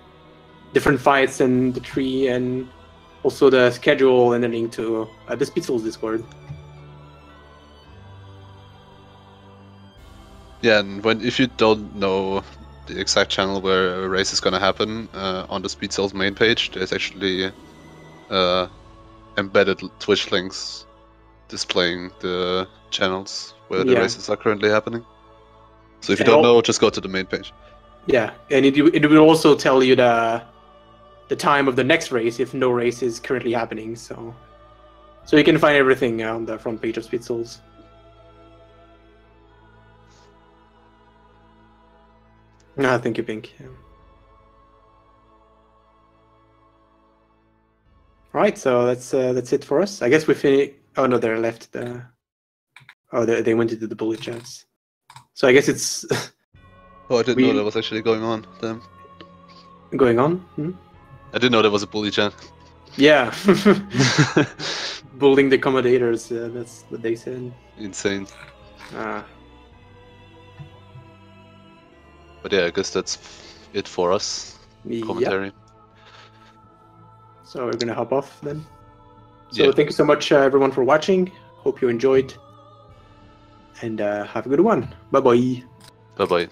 different fights and the tree, and also the schedule and the link to the Spitzels Discord. Yeah, and if you don't know the exact channel where a race is gonna happen, on the Speed Cells main page, there's actually embedded Twitch links displaying the channels where the races are currently happening. So if you don't know, just go to the main page. Yeah, and it will also tell you the time of the next race if no race is currently happening. So you can find everything on the front page of Spitzels. Ah, thank you, Pink. Yeah. All right, so that's it for us. I guess we finished. Oh no, they're left. Oh, they went into the bullet chats. So I guess it's Oh, I didn't know that was actually going on. Damn. going on. Hmm? I didn't know there was a bully chat. Yeah, bullying the commentators. That's what they said. Insane. Ah. But yeah, I guess that's it for us. Commentary. Yep. So we're gonna hop off then. So Yeah. thank you so much, everyone, for watching. Hope you enjoyed, and have a good one. Bye bye. Bye bye.